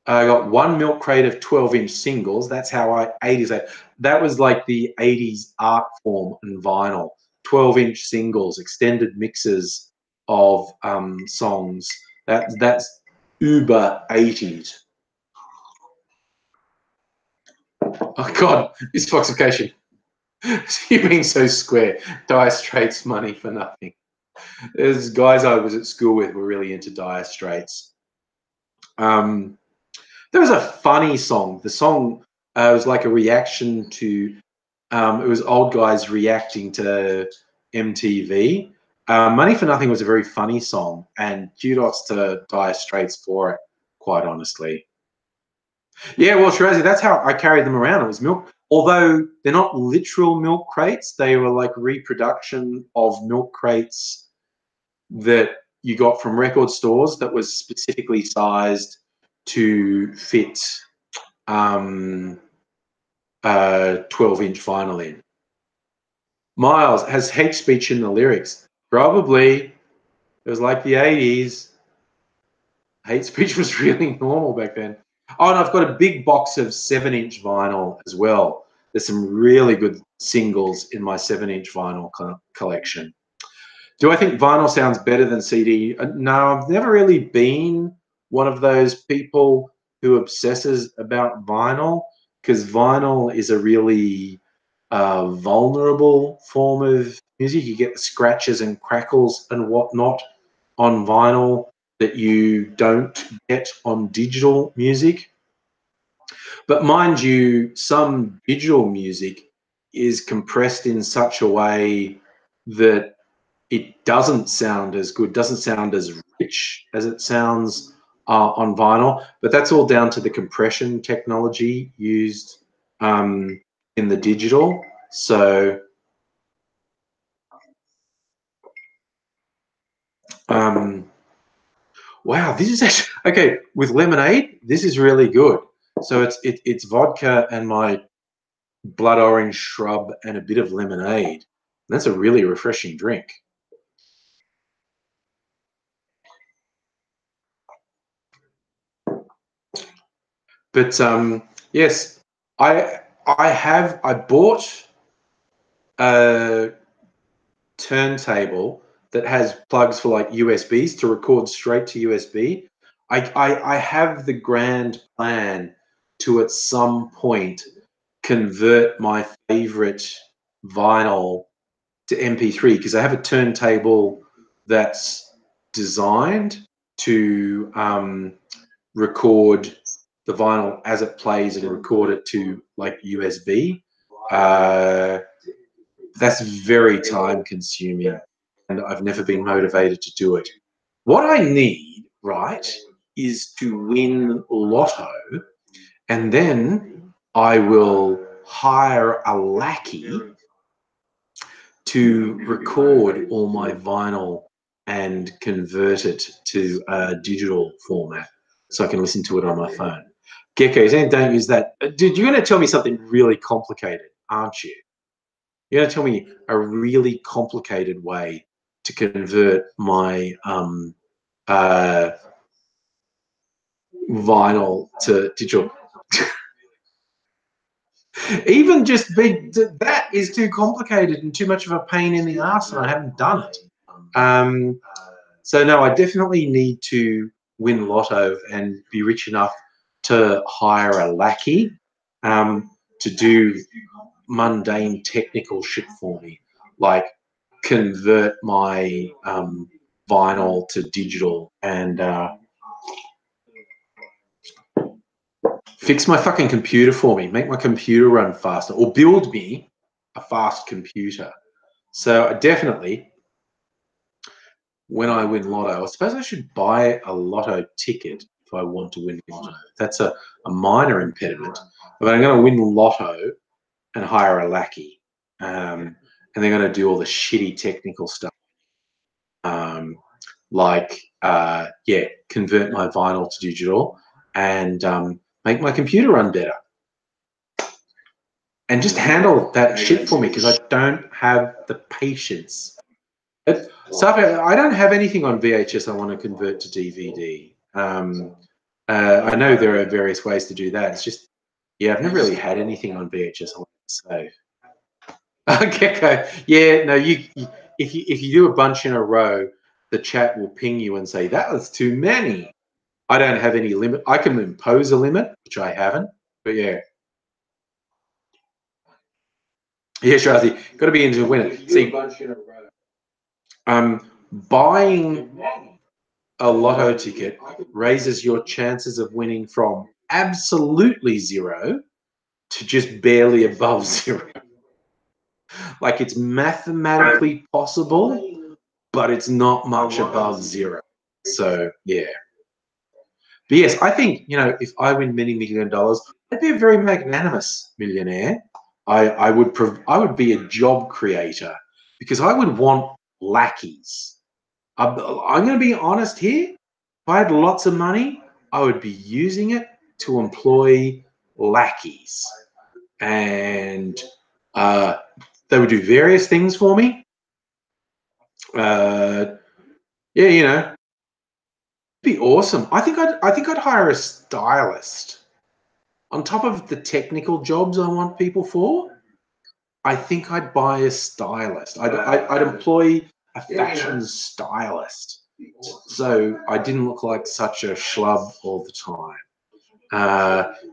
I got 1 milk crate of 12-inch singles. That's how 80s. That was like the 80s art form in vinyl. 12-inch singles, extended mixes of songs. That's uber 80s. Oh God, this foxification. You're being so square. Dire Straits money for nothing. There's guys I was at school with were really into Dire Straits. There was a funny song. The song was like a reaction to, it was old guys reacting to MTV. Money for Nothing was a very funny song, and kudos to Dire Straits for it, quite honestly. Yeah, well, Shirazi, that's how I carried them around. It was milk. Although they're not literal milk crates, they were like reproduction of milk crates that you got from record stores that was specifically sized to fit 12-inch vinyl in. Miles, has hate speech in the lyrics? Probably. It was like the 80s. Hate speech was really normal back then. Oh, and I've got a big box of 7-inch vinyl as well. There's some really good singles in my 7-inch vinyl collection. Do I think vinyl sounds better than CD? No, I've never really been one of those people who obsesses about vinyl, because vinyl is a really vulnerable form of music. You get the scratches and crackles and whatnot on vinyl that you don't get on digital music. But mind you, some digital music is compressed in such a way that it doesn't sound as good, doesn't sound as rich as it sounds on vinyl. But that's all down to the compression technology used in the digital. So wow, this is actually okay with lemonade. This is really good. So it's vodka and my blood orange shrub and a bit of lemonade. That's a really refreshing drink. But yes, I bought a turntable that has plugs for like USBs to record straight to USB. I have the grand plan to at some point convert my favorite vinyl to MP3, because I have a turntable that's designed to record the vinyl as it plays and record it to like USB. That's very time consuming, and I've never been motivated to do it. What I need, right, is to win lotto, and then I will hire a lackey to record all my vinyl and convert it to a digital format so I can listen to it on my phone. Gecko, don't use that. Dude, you're going to tell me something really complicated, aren't you? You're going to tell me a really complicated way to convert my vinyl to digital. Even just that is too complicated and too much of a pain in the ass, and I haven't done it. So no, I definitely need to win lotto and be rich enough to hire a lackey to do mundane technical shit for me, like convert my vinyl to digital and fix my fucking computer for me, make my computer run faster, or build me a fast computer. So I definitely, when I win lotto, I suppose I should buy a lotto ticket if I want to win lotto. That's a minor impediment. But I'm going to win lotto and hire a lackey. And they're going to do all the shitty technical stuff. Yeah, convert my vinyl to digital and make my computer run better. And just handle that shit for me, because I don't have the patience. I don't have anything on VHS I want to convert to DVD. I know there are various ways to do that. It's just, yeah, I've never really had anything on VHS I want to save. Okay, yeah, no, if you do a bunch in a row, the chat will ping you and say that was too many. I don't have any limit. I can impose a limit, which I haven't, but yeah. Yeah, Shrazi, got to be into a winner. See, buying a lotto ticket raises your chances of winning from absolutely zero to just barely above zero. Like, it's mathematically possible, but it's not much above zero. So yeah. But yes, I think, you know, if I win many $1 million, I'd be a very magnanimous millionaire. I would be a job creator, because I would want lackeys. I'm going to be honest here. If I had lots of money, I would be using it to employ lackeys, and they would do various things for me. Yeah, you know, it'd be awesome. I think I'd hire a stylist on top of the technical jobs I want people for. I think I'd buy a stylist. I'd employ a fashion stylist, so I didn't look like such a schlub all the time.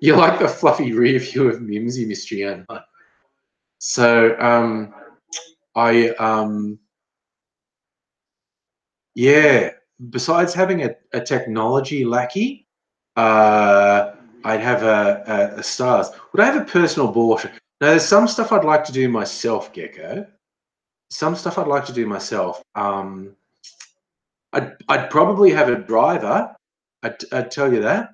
You like the fluffy rear view of Mimsy, Mistress M. So yeah. Besides having a technology lackey, I'd have a stylist. Would I have a personal borscht? Now, there's some stuff I'd like to do myself, Gecko. Some stuff I'd like to do myself. I'd probably have a driver. I'd tell you that.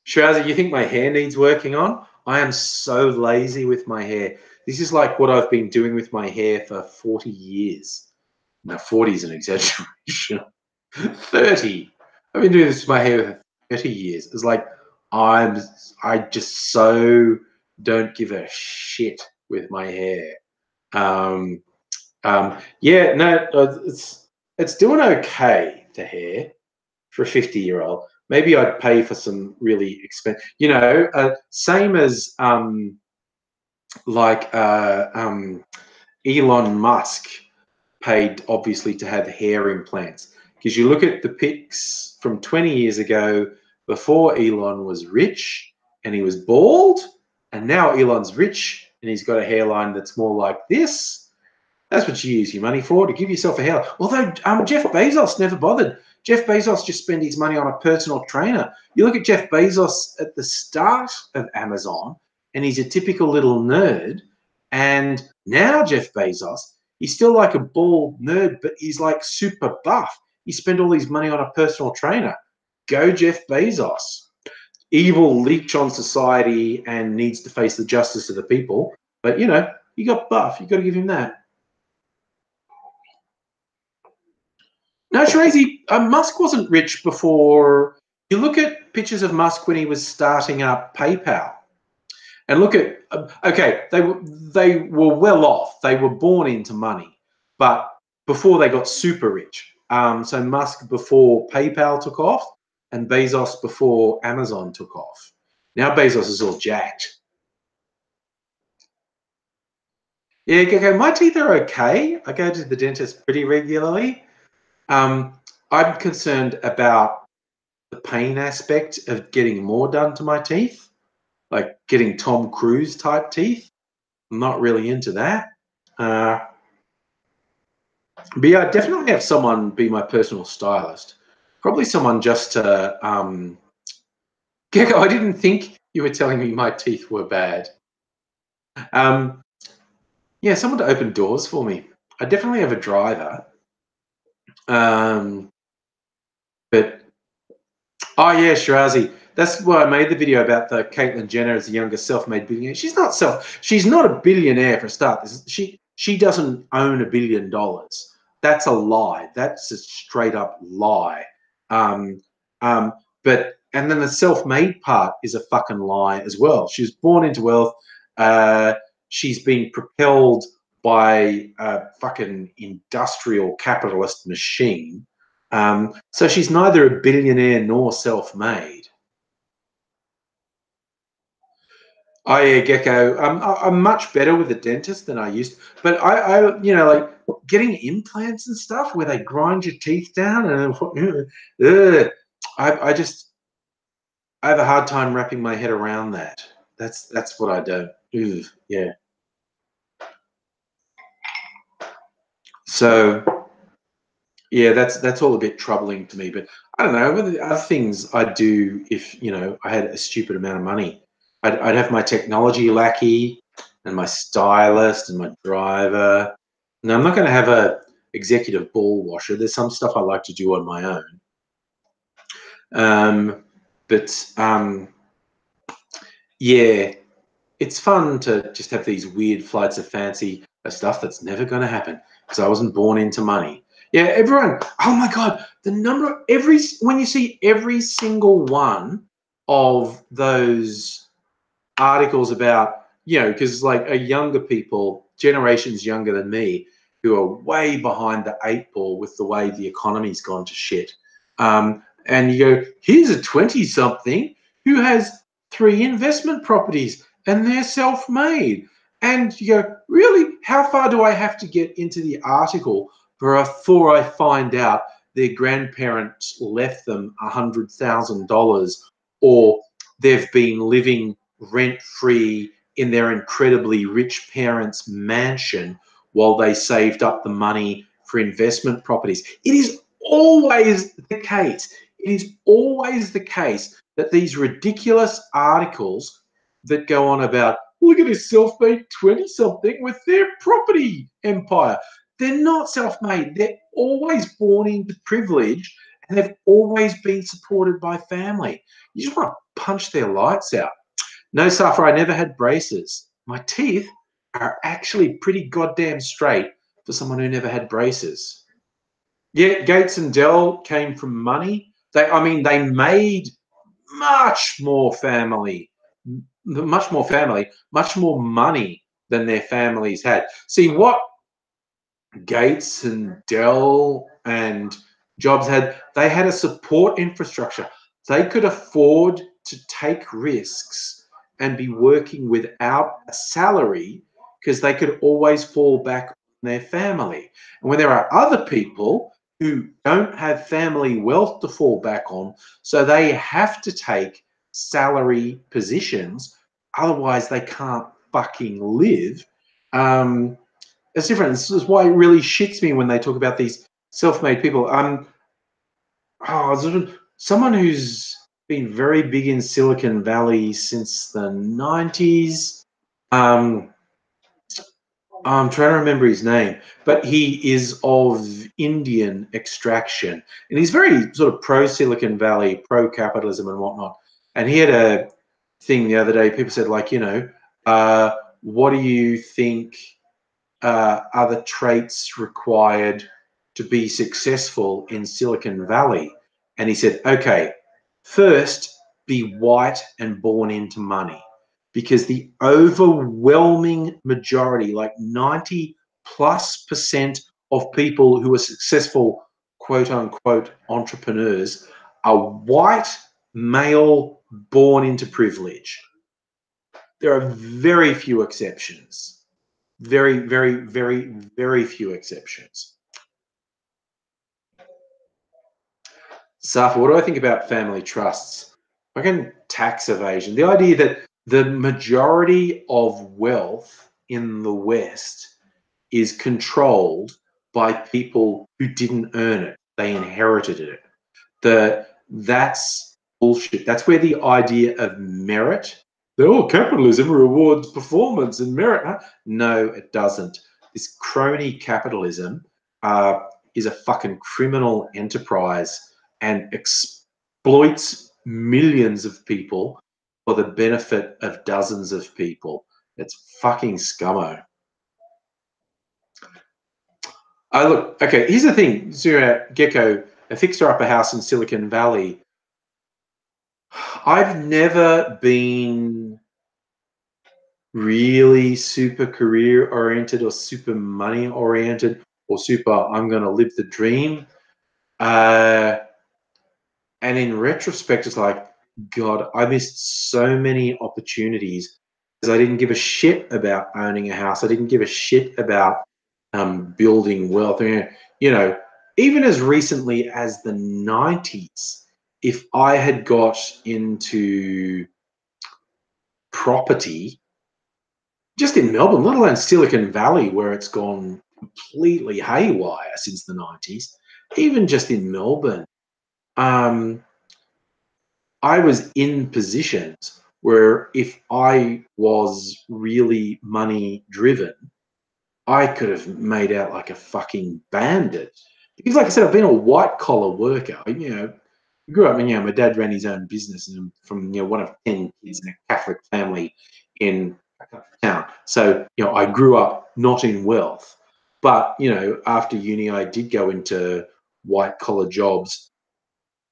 Shrouzy, you think my hair needs working on? I am so lazy with my hair. This is like what I've been doing with my hair for 40 years. No, 40 is an exaggeration. 30. I've been doing this with my hair for 30 years. It's like I just so don't give a shit with my hair. Yeah, no, it's doing okay, the hair, for a 50-year-old. Maybe I'd pay for some really expensive, you know, same as Elon Musk paid, obviously, to have hair implants. Because you look at the pics from 20 years ago before Elon was rich and he was bald, and now Elon's rich and he's got a hairline that's more like this. That's what you use your money for, to give yourself a hairline. Although Jeff Bezos never bothered. Jeff Bezos just spent his money on a personal trainer. You look at Jeff Bezos at the start of Amazon, and he's a typical little nerd. And now Jeff Bezos, he's still like a bald nerd, but he's like super buff. He spent all his money on a personal trainer. Go Jeff Bezos. Evil leech on society and needs to face the justice of the people. But, you know, he got buff. You got to give him that. No, Shirazi, Musk wasn't rich before. You look at pictures of Musk when he was starting up PayPal, and look at okay, they were well off. They were born into money, but before they got super rich. So Musk before PayPal took off, and Bezos before Amazon took off. Now Bezos is all jacked. Yeah, okay, my teeth are okay. I go to the dentist pretty regularly. I'm concerned about the pain aspect of getting more done to my teeth, like getting Tom Cruise type teeth. I'm not really into that. But yeah, I definitely have someone be my personal stylist. Probably someone just to Gecko, I didn't think you were telling me my teeth were bad. Yeah, someone to open doors for me. I definitely have a driver. But oh yeah, Shirazi. That's why I made the video about the Caitlyn Jenner as a younger self-made billionaire. She's not a billionaire for a start. She doesn't own $1 billion. That's a lie. That's a straight up lie. Um, but and then the self-made part is a fucking lie as well. She was born into wealth. She's been propelled by a fucking industrial capitalist machine. So she's neither a billionaire nor self-made. Oh yeah, Gecko. I'm much better with a dentist than I used to. But you know, like getting implants and stuff where they grind your teeth down, and I just I have a hard time wrapping my head around that. That's what I do. Yeah. So yeah, that's all a bit troubling to me. But I don't know whether other things I'd do if you know I had a stupid amount of money. I'd have my technology lackey and my stylist and my driver. No, I'm not going to have a executive ball washer. There's some stuff I like to do on my own. But yeah, it's fun to just have these weird flights of fancy stuff that's never going to happen because I wasn't born into money. Yeah, everyone. Oh my God, the number of when you see every single one of those articles about, you know, because like a younger people, generations younger than me, who are way behind the 8 ball with the way the economy's gone to shit. And you go, here's a 20-something who has 3 investment properties and they're self-made. And you go, really? How far do I have to get into the article before I find out their grandparents left them $100,000 or they've been living rent-free in their incredibly rich parents' mansion while they saved up the money for investment properties? It is always the case. It is always the case that these ridiculous articles that go on about, look at this self-made 20-something with their property empire. They're not self-made. They're always born into privilege and they've always been supported by family. You just want to punch their lights out. No, Safra, I never had braces. My teeth are actually pretty goddamn straight for someone who never had braces. Yeah, Gates and Dell came from money. They made much more much more money than their families had. See, what Gates and Dell and Jobs had, they had a support infrastructure. They could afford to take risks and be working without a salary because they could always fall back on their family. And when there are other people who don't have family wealth to fall back on, so they have to take salary positions, otherwise they can't fucking live. It's different. This is why it really shits me when they talk about these self-made people. Someone who's been very big in Silicon Valley since the 90s. I'm trying to remember his name, but he is of Indian extraction, and he's very sort of pro Silicon Valley, pro capitalism, and whatnot. And he had a thing the other day. People said, like, what do you think are the traits required to be successful in Silicon Valley? And he said, okay, first, be white and born into money, because the overwhelming majority, like 90+% of people who are successful, quote unquote, entrepreneurs are white, male, born into privilege. There are very few exceptions. Very, very, very, very few exceptions. Safa, what do I think about family trusts? Again, tax evasion. The idea that the majority of wealth in the West is controlled by people who didn't earn it. They inherited it. That's bullshit. That's where the idea of merit, capitalism rewards performance and merit. Huh? No, it doesn't. This crony capitalism is a fucking criminal enterprise and exploits millions of people for the benefit of dozens of people. It's fucking scummo. Look, okay, here's the thing. Gecko, a fixer-upper house in Silicon Valley. I've never been really super career-oriented or super money-oriented or super I'm going to live the dream. And in retrospect, it's like, God, I missed so many opportunities because I didn't give a shit about owning a house. I didn't give a shit about building wealth. Even as recently as the 90s, if I had got into property, just in Melbourne, let alone Silicon Valley, where it's gone completely haywire since the 90s, even just in Melbourne, I was in positions where if I was really money driven, I could have made out like a fucking bandit. Because, like I said, I've been a white collar worker. Grew up, my dad ran his own business, and I'm from one of 10 kids in a Catholic family in a town. So I grew up not in wealth, but after uni, I did go into white collar jobs.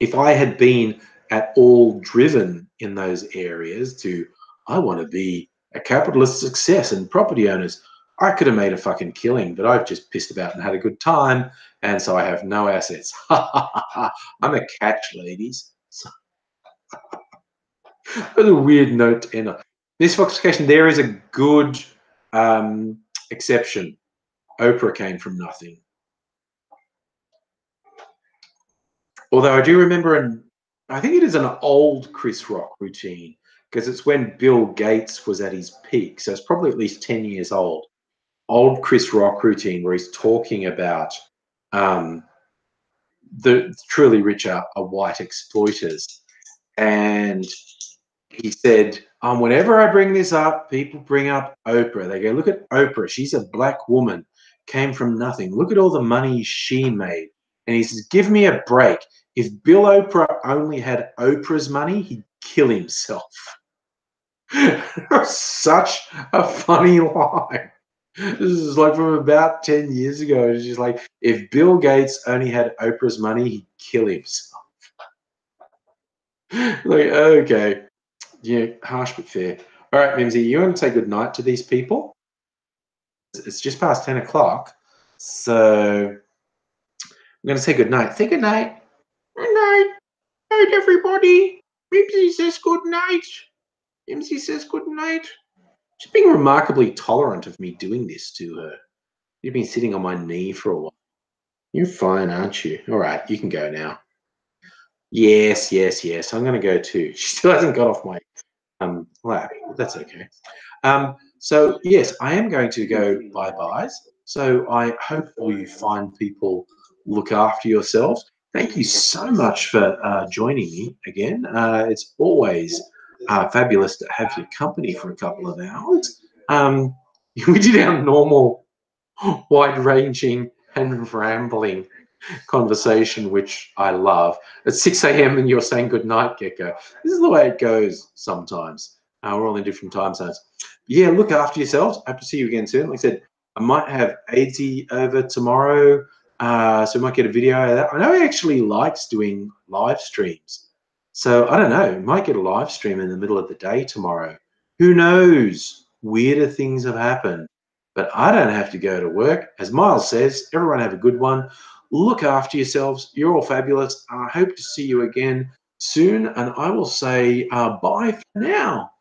If I had been at all driven in those areas to, I want to be a capitalist success and property owners, I could have made a fucking killing, but I've just pissed about and had a good time, and so I have no assets. I'm a catch, ladies. That's a weird note to end on. This foxification, there is a good exception. Oprah came from nothing. Although I do remember, I think it is an old Chris Rock routine, because it's when Bill Gates was at his peak. So it's probably at least 10 years old. Old Chris Rock routine where he's talking about the truly rich are white exploiters. And he said, whenever I bring this up, people bring up Oprah. They go, look at Oprah. She's a black woman, came from nothing. Look at all the money she made. And he says, give me a break. If Bill Oprah only had Oprah's money, he'd kill himself. Such a funny line. This is like from about 10 years ago. It's just like, if Bill Gates only had Oprah's money, he'd kill himself. Like, okay. Yeah, harsh but fair. All right, Mimsy, you want to say good night to these people? It's just past 10 o'clock. So I'm going to say good night. Say good night. Good night. Good night, everybody. Mimsy says good night. Mimsy says good night. She's being remarkably tolerant of me doing this to her. You've been sitting on my knee for a while. You're fine, aren't you? All right, you can go now. Yes, yes, yes. I'm going to go too. She still hasn't got off my lap. That's okay. So yes, I am going to go bye-byes. So I hope all you fine people look after yourselves. Thank you so much for joining me again. It's always fabulous to have your company for a couple of hours. We did our normal, wide-ranging and rambling conversation, which I love. At 6 a.m. and you're saying good night, Gecko. This is the way it goes sometimes. We're all in different time zones. Yeah, look after yourselves. I hope to see you again soon. Like I said, I might have Aidsy over tomorrow, so we might get a video out of that. I know he actually likes doing live streams. So I don't know, might get a live stream in the middle of the day tomorrow. Who knows? Weirder things have happened. But I don't have to go to work. As Miles says, everyone have a good one. Look after yourselves. You're all fabulous. I hope to see you again soon. And I will say bye for now.